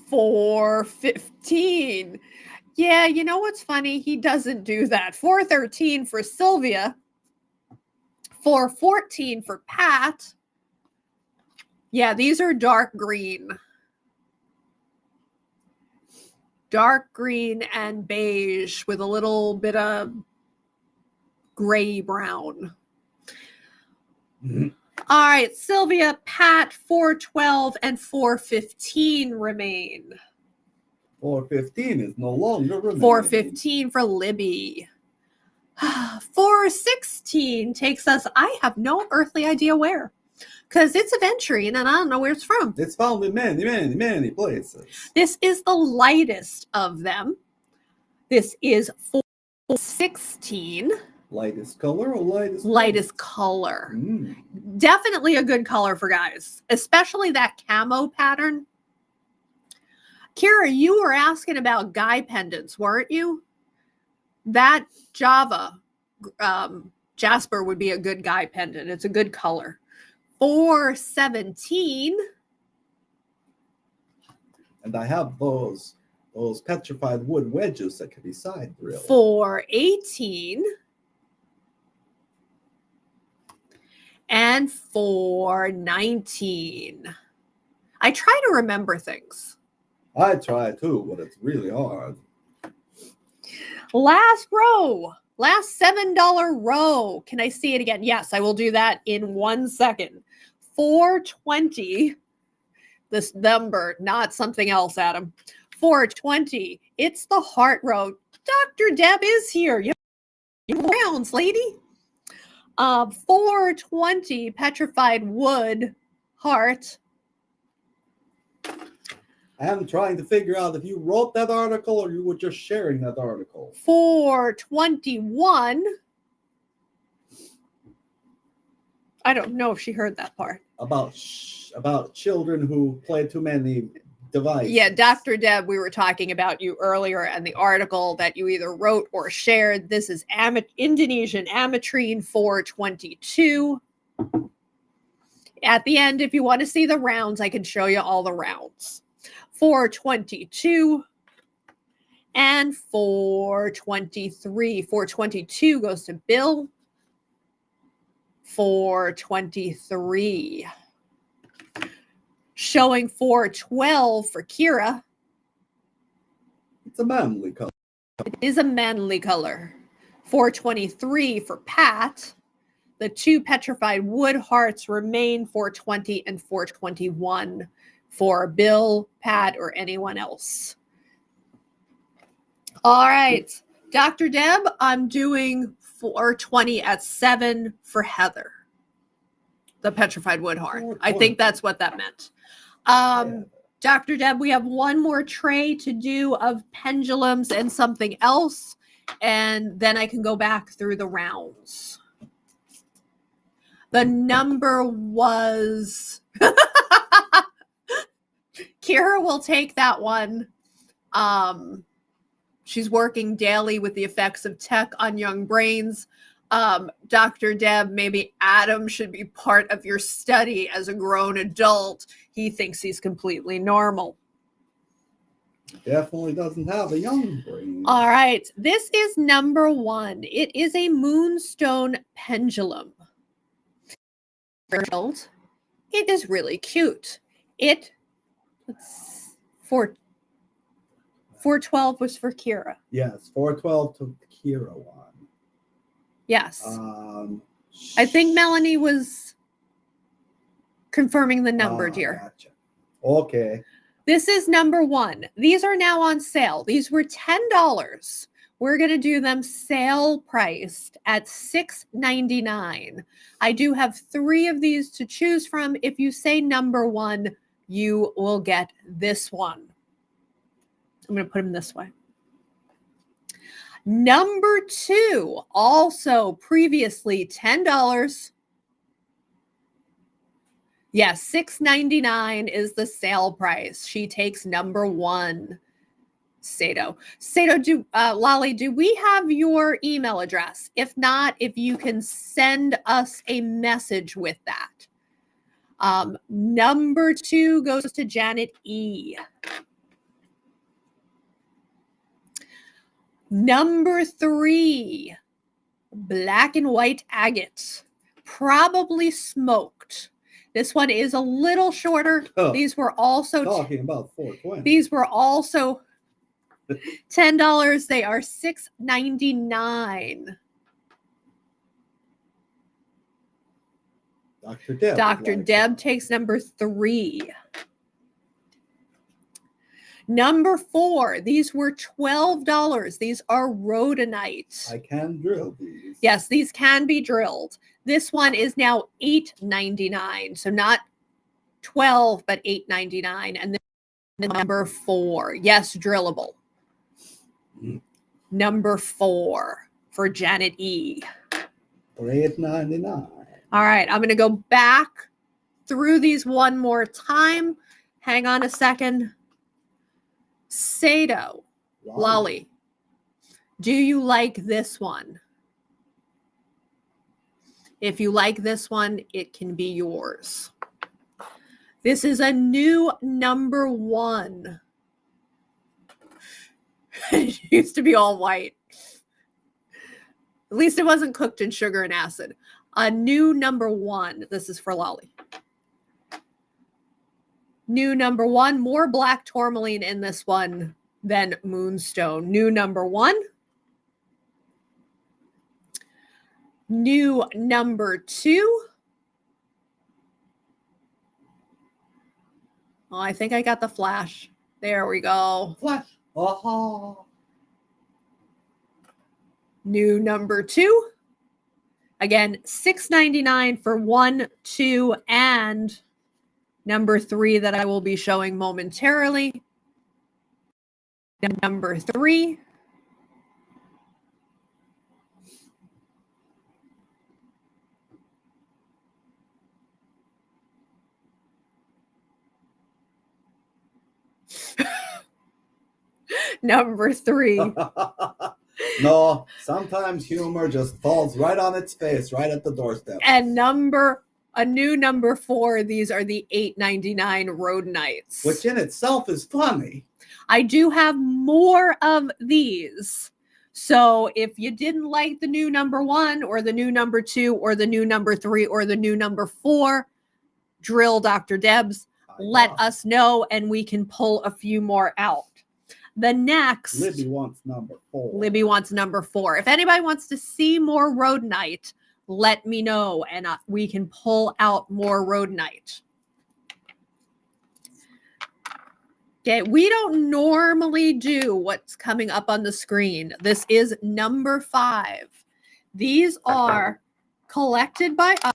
415. Yeah, you know what's funny? He doesn't do that. 413 for Sylvia. 414 for Pat. Yeah, these are dark green. dark green and beige with a little bit of gray brown. All right, Sylvia, Pat, 412 and 415 remain. 415 is no longer remaining. 415 for Libby. 416 takes us, I have no earthly idea where, because it's aventurine and I don't know where it's from. It's found in many, many, many places. This is the lightest of them. This is 416. Lightest color or lightest? Lightest color. Mm. Definitely a good color for guys, especially that camo pattern. Kira, you were asking about guy pendants, weren't you? That Java Jasper would be a good guy pendant. It's a good color. 417. And I have those petrified wood wedges that can be side drilled. 418. And 419. I try to remember things. I try too, but it's really hard. Last row. Last $7 row. Can I see it again? Yes, I will do that in 1 second. 420. This number, not something else, Adam. 420. It's the heart row. Dr. Deb is here. You rounds, lady. 420 petrified wood heart. I am trying to figure out if you wrote that article or you were just sharing that article. 421. I don't know if she heard that part. About children who play too many devices. Yeah, Dr. Deb, we were talking about you earlier and the article that you either wrote or shared. This is Indonesian ametrine 422. At the end, if you want to see the rounds, I can show you all the rounds. 422 and 423. 422 goes to Bill. 423. Showing 412 for Kira. It's a manly color. It is a manly color. 423 for Pat. The two petrified wood hearts remain 420 and 421 for Bill, Pat, or anyone else. All right. Dr. Deb, I'm doing 420 at 7 for Heather. The petrified wood heart. I think that's what that meant. Dr. Deb, we have one more tray to do of pendulums and something else, and then I can go back through the rounds. The number was... Kira will take that one. She's working daily with the effects of tech on young brains. Dr. Deb, maybe Adam should be part of your study as a grown adult. He thinks he's completely normal. Definitely doesn't have a young brain. All right. This is number 1. It is a moonstone pendulum. It is really cute. It's 412 was for Kira. Yes, 412 to Kira one. Yes. I think Melanie was confirming the number, dear. Gotcha. Okay. This is number 1. These are now on sale. These were $10. We're going to do them sale priced at $6.99. I do have 3 of these to choose from. If you say number 1, you will get this one. I'm going to put them this way. Number 2, also previously $10. Yes, $6.99 is the sale price. She takes number 1. Sato, Lolly, do we have your email address? If not, if you can send us a message with that. Number 2 goes to Janet E. Number 3, black and white agate, probably smoked. This one is a little shorter. Oh, These were also talking about 420. These were also $10, they are $6.99. Dr. Deb. Dr. Deb takes number 3. Number 4, these were $12. These are rhodonite. I can drill these. Yes, these can be drilled. This one is now $8.99. So not 12, but $8.99. And then number 4, yes, drillable. Number 4 for Janet E. For $8.99. All right, I'm going to go back through these one more time. Hang on a second. Sato, Lolly, do you like this one? If you like this one, it can be yours. This is a new number 1. It used to be all white. At least it wasn't cooked in sugar and acid. A new number 1. This is for Lolly. New number 1. More black tourmaline in this one than moonstone. New number 1. New number 2. Oh, I think I got the flash. There we go. Flash. Oh. New number 2. Again, $6.99 for 1, 2, and number 3 that I will be showing momentarily. Number 3. Number 3. No, sometimes humor just falls right on its face, right at the doorstep. And a new number 4. These are the $8.99 rhodonites. Which in itself is funny. I do have more of these. So if you didn't like the new number 1 or the new number 2 or the new number 3 or the new number 4, drill Dr. Debs, let us know and we can pull a few more out. The next, Libby wants number 4. Libby wants number 4. If anybody wants to see more rhodonite, let me know and we can pull out more rhodonite. Okay, we don't normally do what's coming up on the screen. This is number 5. These are collected by us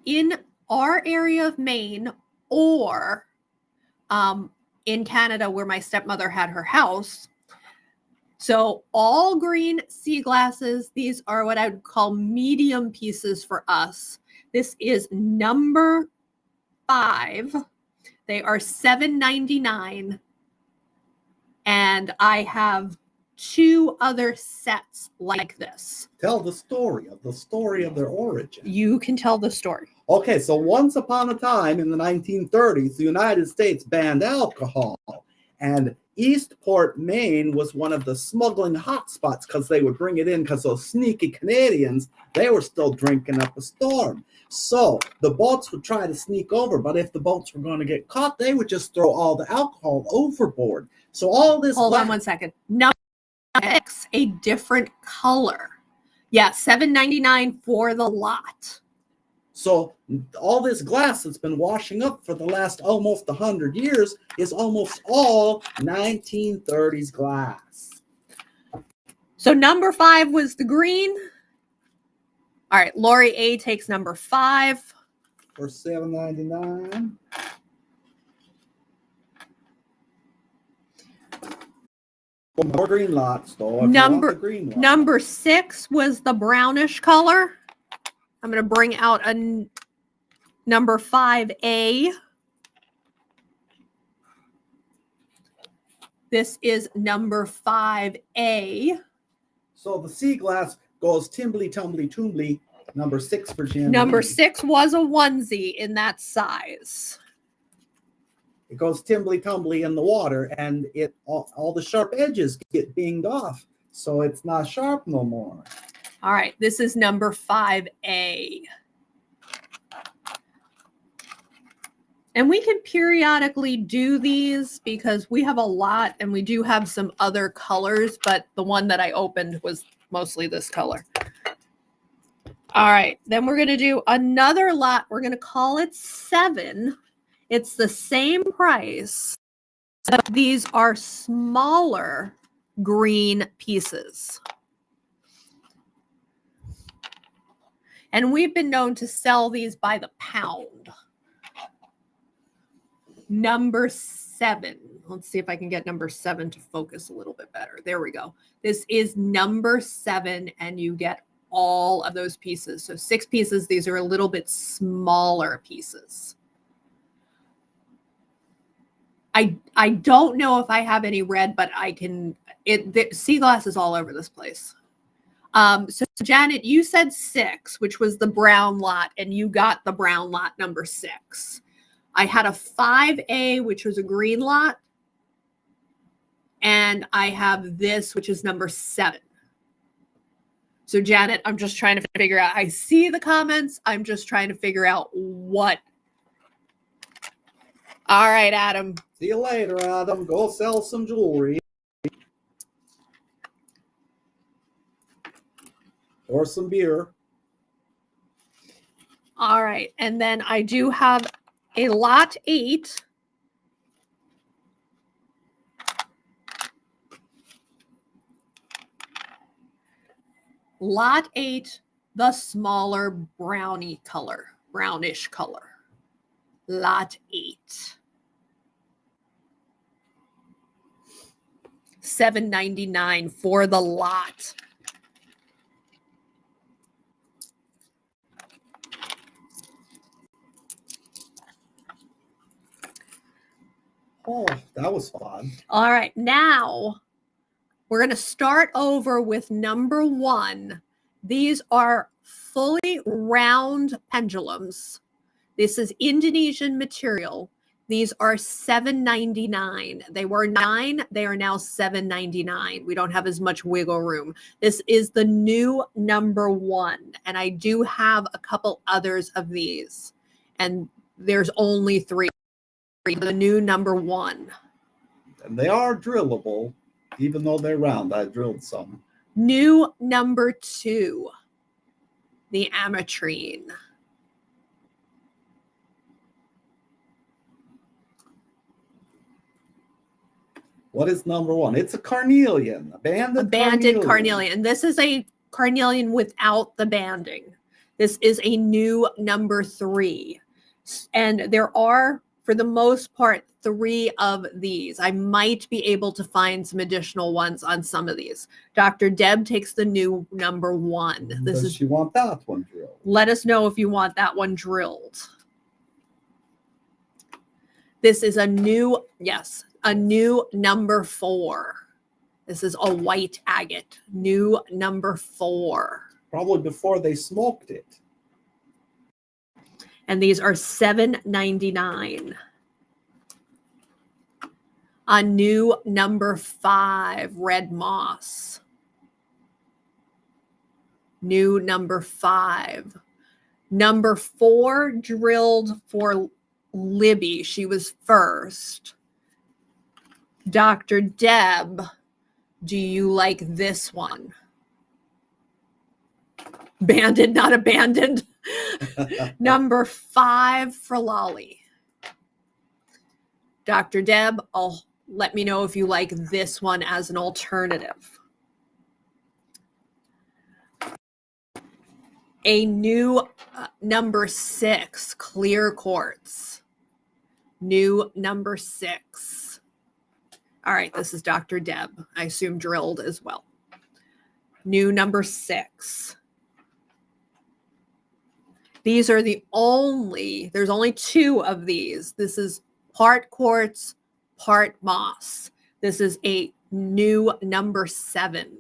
in our area of Maine or in Canada where my stepmother had her house. So all green sea glasses, these are what I would call medium pieces for us. This is number 5. They are $7.99. And I have 2 other sets like this. Tell the story of their origin. You can tell the story. Okay, so once upon a time in the 1930s, the United States banned alcohol. And Eastport, Maine was one of the smuggling hotspots because they would bring it in because those sneaky Canadians, they were still drinking up a storm. So the boats would try to sneak over, but if the boats were going to get caught, they would just throw all the alcohol overboard. So all this... Hold on one second. Number 6, a different color. Yeah, $7.99 for the lot. So all this glass that's been washing up for the last almost 100 years is almost all 1930s glass. So number 5 was the green. All right, Lori A takes number 5. For $7.99. More green lots, though. Number 6 was the brownish color. I'm going to bring out a number 5A. This is number 5A. So the sea glass goes timbly, tumbly, tumbly. Number 6 for Jim. Number 6 was a onesie in that size. It goes timbly, tumbly in the water, and all the sharp edges get binged off. So it's not sharp no more. All right, this is number 5A. And we can periodically do these because we have a lot and we do have some other colors, but the one that I opened was mostly this color. All right, then we're going to do another lot. We're going to call it 7. It's the same price. These are smaller green pieces. And we've been known to sell these by the pound. Number 7. Let's see if I can get number 7 to focus a little bit better. There we go. This is number 7, and you get all of those pieces. So 6 pieces. These are a little bit smaller pieces. I don't know if I have any red, but I can. Sea glass is all over this place. So Janet, you said 6, which was the brown lot, and you got the brown lot number 6. I had a 5A, which was a green lot. And I have this, which is number 7. So Janet, I'm just trying to figure out. I see the comments. I'm just trying to figure out what. All right, Adam. See you later, Adam. Go sell some jewelry. Or some beer. All right. And then I do have a lot 8. Lot 8, the smaller brownish color. Lot 8. $7.99 for the lot. Oh, that was fun. All right, now we're going to start over with number 1. These are fully round pendulums. This is Indonesian material. These are $7.99. They were $9. They are now $7.99. We don't have as much wiggle room. This is the new number 1. And I do have a couple others of these. And there's only 3. The new number 1. And they are drillable, even though they're round. I drilled some. New number 2. The ametrine. What is number 1? It's a carnelian. A banded carnelian. This is a carnelian without the banding. This is a new number 3. And there are, for the most part, 3 of these. I might be able to find some additional ones on some of these. Dr. Deb takes the new number 1. Does you want that one drilled? Let us know if you want that one drilled. This is a new number 4. This is a white agate, new number 4. Probably before they smoked it. And these are $7.99. A new number 5, red moss. New number 5. Number 4 drilled for Libby. She was first. Dr. Deb, do you like this one? Banded, not abandoned. Number 5 for Lolly. Dr. Deb, let me know if you like this one as an alternative. A new number 6, clear quartz. New number 6. All right, this is Dr. Deb. I assume drilled as well. New number 6. These are there's only 2 of these. This is part quartz, part moss. This is a new number 7.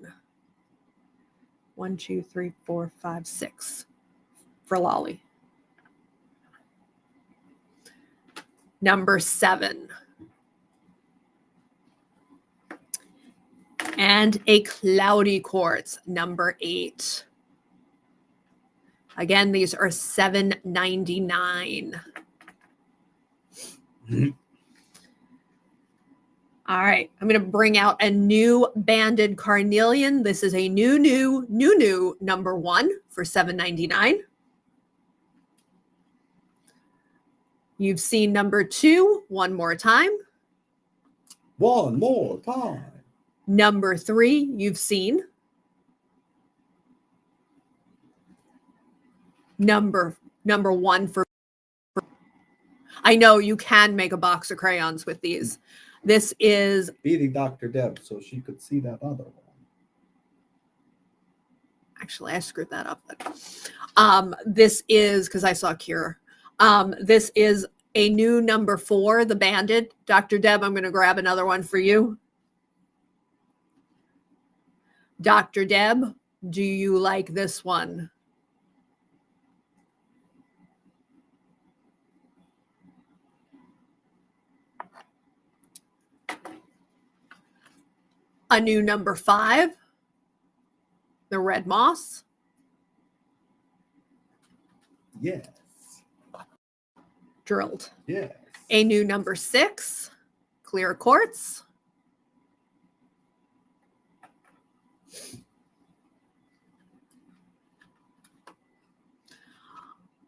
1, 2, 3, 4, 5, 6 for Lolly. Number 7. And a cloudy quartz, number 8. Again, these are $7.99. All right, I'm going to bring out a new banded carnelian. This is a new number 1 for $7.99. You've seen number 2 one more time. One more time. Number 3, you've seen. Number 1 for. I know you can make a box of crayons with these. This is beating Dr. Deb so she could see that other one. Actually, I screwed that up. This is because I saw Kira. This is a new number 4, the banded. Dr. Deb, I'm going to grab another one for you. Dr. Deb, do you like this one? A new number 5, the red moss. Yes. Drilled. Yes. A new number 6, clear quartz.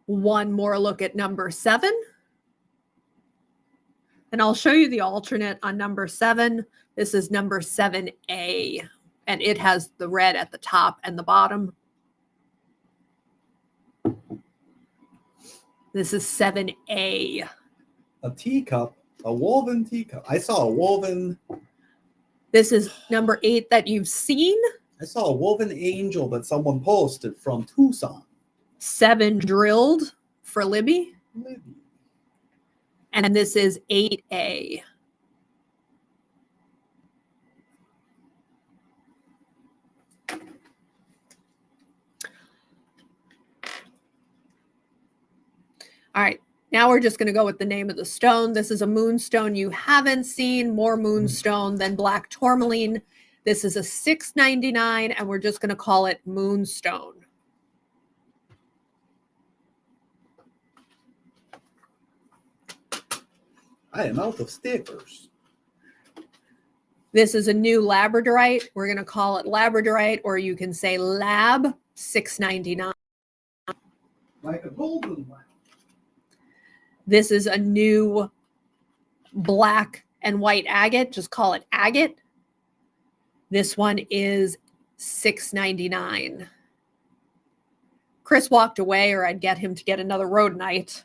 One more look at number 7. And I'll show you the alternate on number 7. This is number 7A, and it has the red at the top and the bottom. This is 7A. A teacup, a woven teacup. I saw a woven. This is number 8 that you've seen. I saw a woven angel that someone posted from Tucson. 7 drilled for Libby. Libby. And this is 8A. All right, now we're just going to go with the name of the stone. This is a moonstone you haven't seen. More moonstone than black tourmaline. This is a $6.99, and we're just going to call it moonstone. I am out of stickers. This is a new labradorite. We're going to call it labradorite, or you can say lab, $6.99. Like a golden one. This is a new black and white agate. Just call it agate. This one is $6.99. Chris walked away, or I'd get him to get another rhodonite.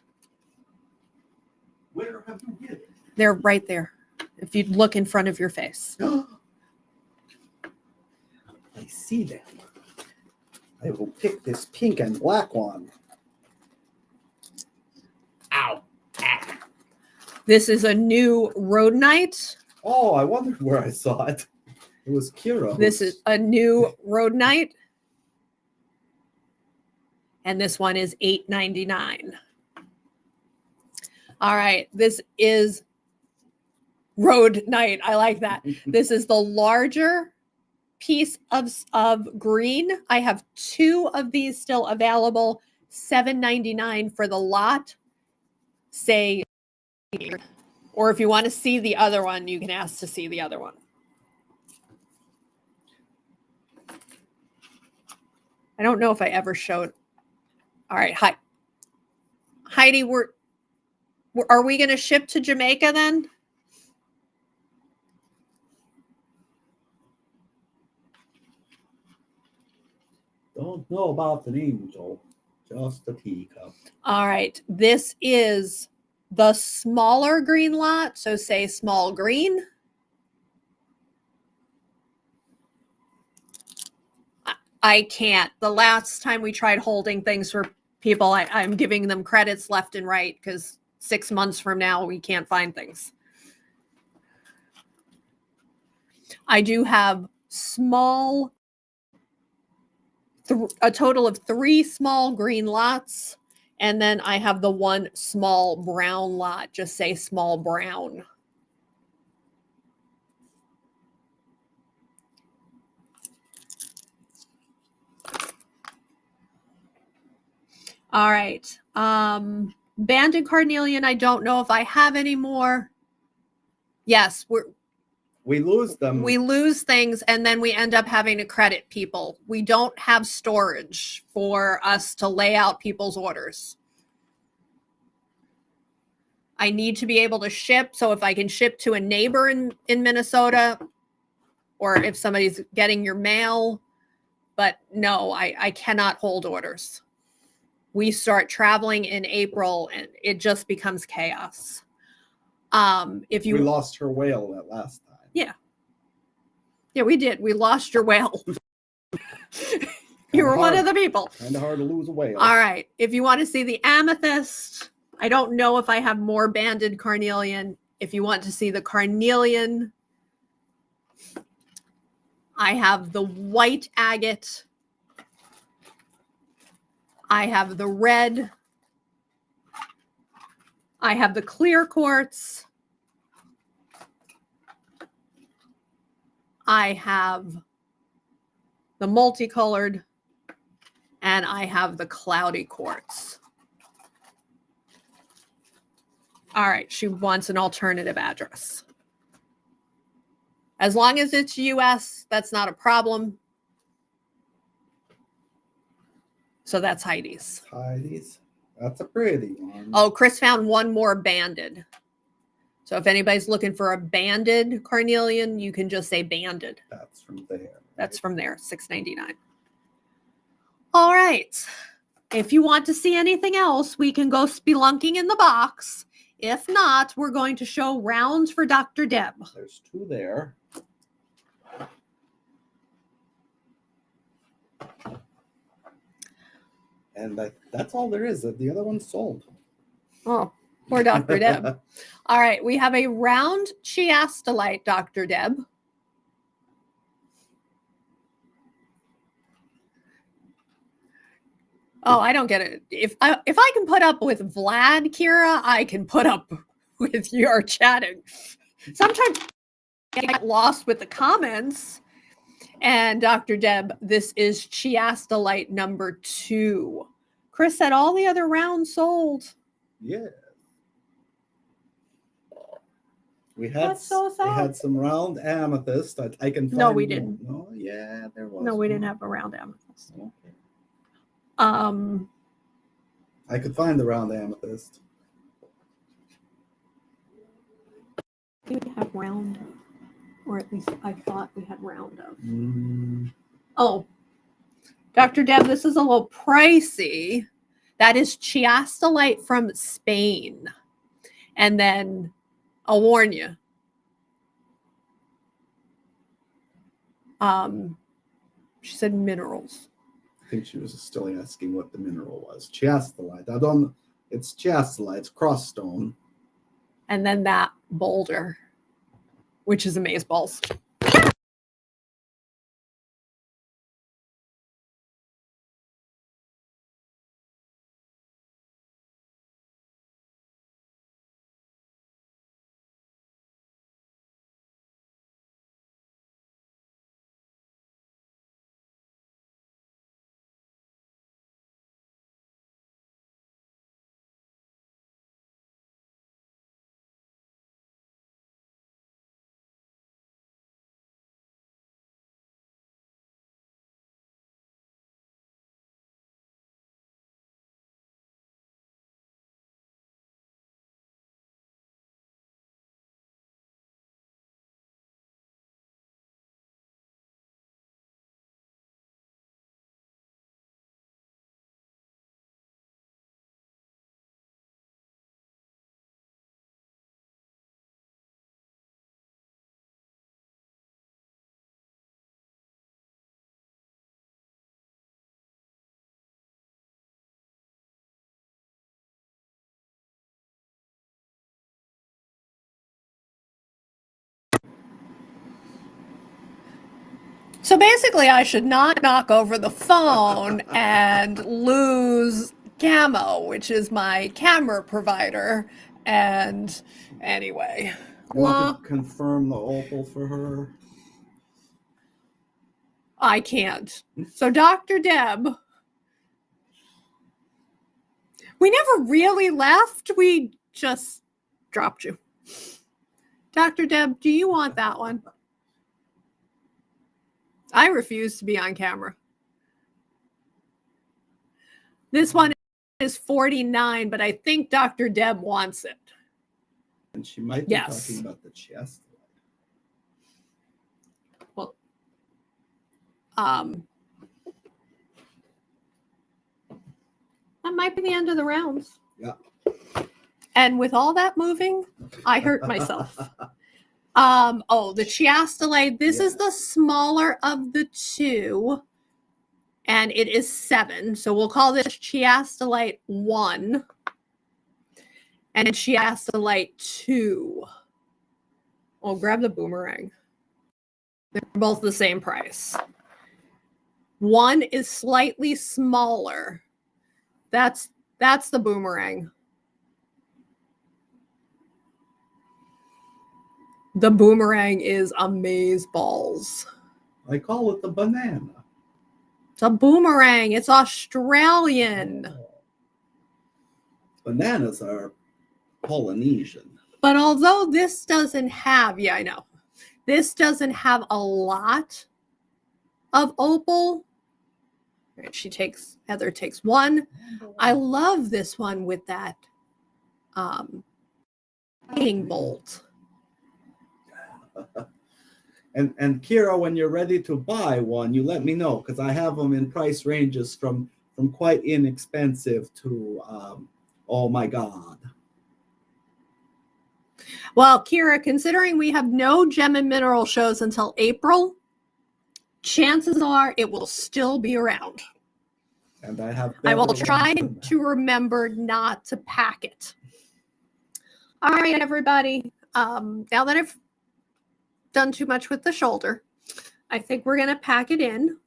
Where have you hid it? They're right there. If you look in front of your face. I see them. I will pick this pink and black one. Ow. Ah. This is a new rhodonite. Oh, I wondered where I saw it. It was Kira. This is a new rhodonite. And this one is $8.99. All right, this is rhodonite. I like that. This is the larger piece of green. I have 2 of these still available. $7.99 for the lot. Say, or if you want to see the other one, you can ask to see the other one. I don't know if I ever showed. All right, hi, Heidi. Are we going to ship to Jamaica then? Don't know about an angel, just a teacup. All right, this is the smaller green lot. So say small green. I can't. The last time we tried holding things for people, I'm giving them credits left and right because 6 months from now, we can't find things. I do have small, a total of 3 small green lots. And then I have the 1 small brown lot. Just say small brown. All right. Banded carnelian, I don't know if I have any more. Yes, we lose them. We lose things and then we end up having to credit people. We don't have storage for us to lay out people's orders. I need to be able to ship. So if I can ship to a neighbor in Minnesota, or if somebody's getting your mail, but no, I cannot hold orders. We start traveling in April and it just becomes chaos. If you We lost her whale that last time. Yeah, we did. We lost your whale. You were one of the people. Kind of hard to lose a whale. All right. If you want to see the amethyst, I don't know if I have more banded carnelian. If you want to see the carnelian, I have the white agate. I have the red. I have the clear quartz. I have the multicolored, and I have the cloudy quartz. All right, she wants an alternative address. As long as it's US, that's not a problem. So that's Heidi's. Heidi's. That's a pretty one. Oh, Chris found one more banded. So if anybody's looking for a banded carnelian, you can just say banded. That's from there. Right? That's from there, $6.99. All right. If you want to see anything else, we can go spelunking in the box. If not, we're going to show rounds for Dr. Deb. There's two there. And that's all there is. The other one's sold. Oh, poor Dr. Deb. All right, we have a round chiastolite, Dr. Deb. Oh, I don't get it. If I can put up with Vlad, Kira, I can put up with your chatting. Sometimes I get lost with the comments. And Dr. Deb, this is chiastolite number 2. Chris said all the other rounds sold. Yeah. We had That's so sad. We had some round amethyst. I can find. No, we didn't. No, yeah, there was. No, we didn't have a round amethyst. Okay. I could find the round amethyst. Do we have round? Or at least I thought we had round of. Mm. Oh, Dr. Deb, this is a little pricey. That is chiastolite from Spain. And then I'll warn you. She said minerals. I think she was still asking what the mineral was. Chiastolite. It's chiastolite. It's cross stone. And then that boulder, which is amazeballs. So basically, I should not knock over the phone and lose Camo, which is my camera provider. And anyway, You want to confirm the opal for her? I can't. So Dr. Deb, We never really left. We just dropped you. Dr. Deb, do you want that one? I refuse to be on camera. This one is 49, but I think Dr. Deb wants it. And she might be talking about the chest. Well, that might be the end of the rounds. Yeah. And with all that moving, I hurt myself. The chiastolate. This is the smaller of the two, and it is 7. So we'll call this chiastolate 1 and chiastolate 2. We'll grab the boomerang. They're both the same price. 1 is slightly smaller. That's the boomerang. The boomerang is amazeballs. I call it the banana. It's a boomerang. It's Australian. Oh. Bananas are Polynesian. But although this doesn't have, I know. This doesn't have a lot of opal. Heather takes 1. I love this one with that lightning bolt. And Kira, when you're ready to buy one, you let me know, because I have them in price ranges from quite inexpensive to oh my God. Well, Kira, considering we have no gem and mineral shows until April, chances are it will still be around. And I will try to remember not to pack it. All right, everybody. Now that I've done too much with the shoulder, I think we're going to pack it in,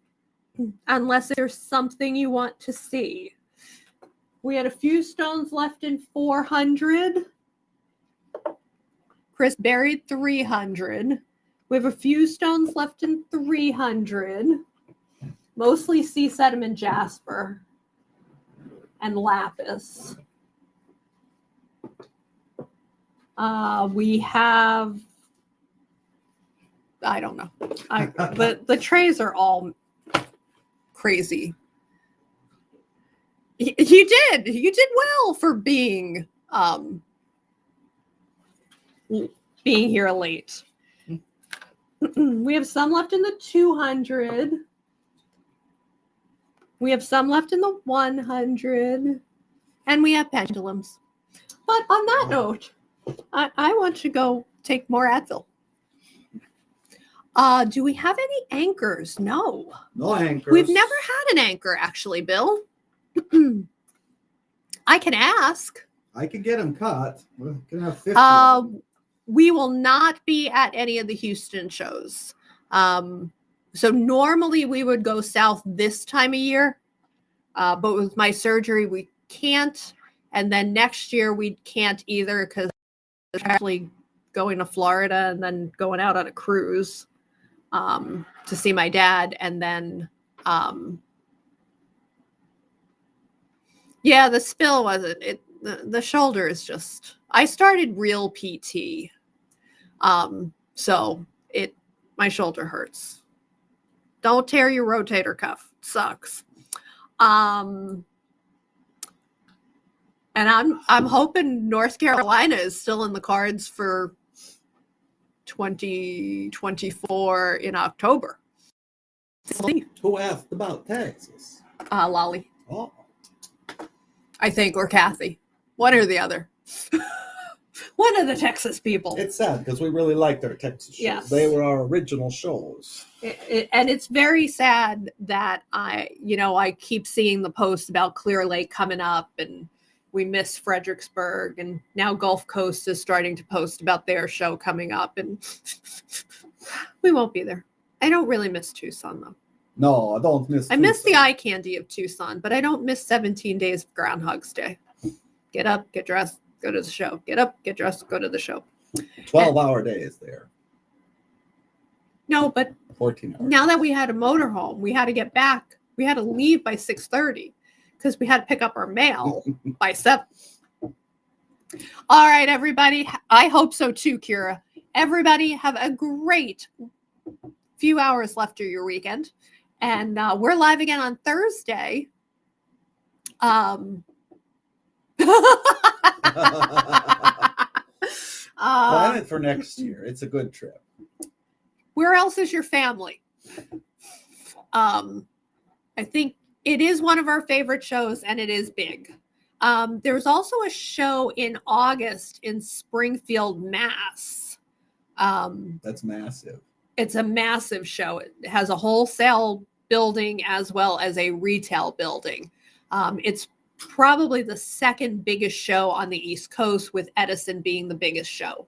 unless there's something you want to see. We had a few stones left in 400. Chris buried 300. We have a few stones left in 300. Mostly sea sediment jasper and lapis. We have, I don't know. The trays are all crazy. You did well for being here late. We have some left in the 200. We have some left in the 100. And we have pendulums. But on that note, I want to go take more Advil. Do we have any anchors? No. No anchors. We've never had an anchor, actually, Bill. I can ask. I can get them cut. We're gonna have 50. We will not be at any of the Houston shows. So normally we would go south this time of year, but with my surgery we can't. And then next year we can't either because we're actually going to Florida and then going out on a cruise to see my dad. And then, the spill wasn't it. The shoulder is just. I started real PT, so my shoulder hurts. Don't tear your rotator cuff. It sucks. And I'm hoping North Carolina is still in the cards for 2024 in October. Who asked about Texas? Lolly. Oh. I think, or Kathy. One or the other. One of the Texas people. It's sad because we really liked our Texas shows. Yes. They were our original shows. And it's very sad that I keep seeing the post about Clear Lake coming up and we miss Fredericksburg, and now Gulf Coast is starting to post about their show coming up, and we won't be there. I don't really miss Tucson though. No, I don't miss. I miss the eye candy of Tucson, but I don't miss 17 days of Groundhog's Day. Get up, get dressed, go to the show. Get up, get dressed, go to the show. 12-hour days there. No, but 14 hours. Now that we had a motorhome, we had to get back. We had to leave by 6:30 because we had to pick up our mail by 7. All right, everybody. I hope so too, Kira. Everybody have a great few hours left of your weekend. And we're live again on Thursday. Plan it for next year. It's a good trip. Where else is your family? I think it is one of our favorite shows, and it is big. There's also a show in August in Springfield, Mass. That's massive. It's a massive show. It has a wholesale building as well as a retail building. It's probably the second biggest show on the East Coast, with Edison being the biggest show.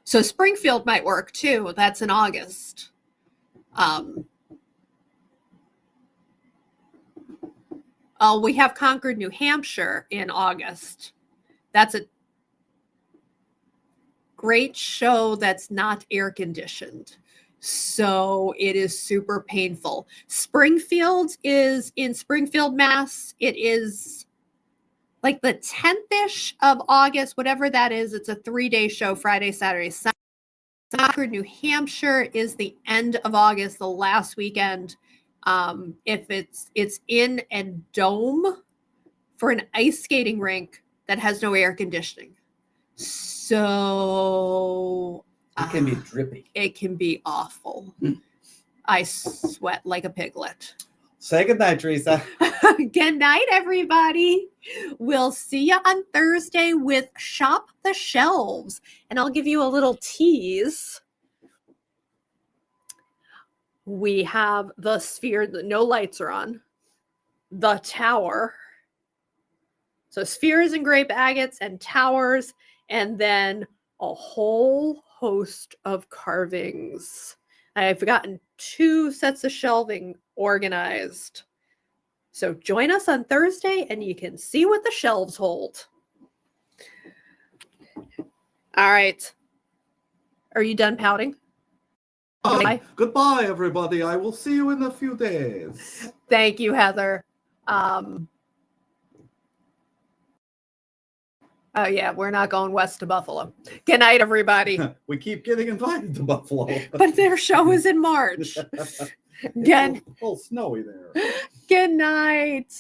So Springfield might work too. That's in August. We have Concord, New Hampshire in August. That's a great show that's not air conditioned. So it is super painful. Springfield is in Springfield, Mass. It is like the 10th-ish of August, whatever that is. It's a 3-day show, Friday, Saturday, Sunday. Concord, New Hampshire is the end of August, the last weekend. If it's in a dome for an ice skating rink that has no air conditioning. So it can be drippy. It can be awful. I sweat like a piglet. Say goodnight, Teresa. Good night, everybody. We'll see you on Thursday with Shop the Shelves. And I'll give you a little tease. We have the Sphere that no lights are on. The Tower. So spheres and grape agates and towers. And then a whole host of carvings. I've gotten 2 sets of shelving organized. So join us on Thursday and you can see what the shelves hold. All right. Are you done pouting? Goodbye. Goodbye, everybody. I will see you in a few days. Thank you, Heather. Oh, yeah, we're not going west to Buffalo. Good night, everybody. We keep getting invited to Buffalo. But their show is in March. It's a little snowy there. Good night.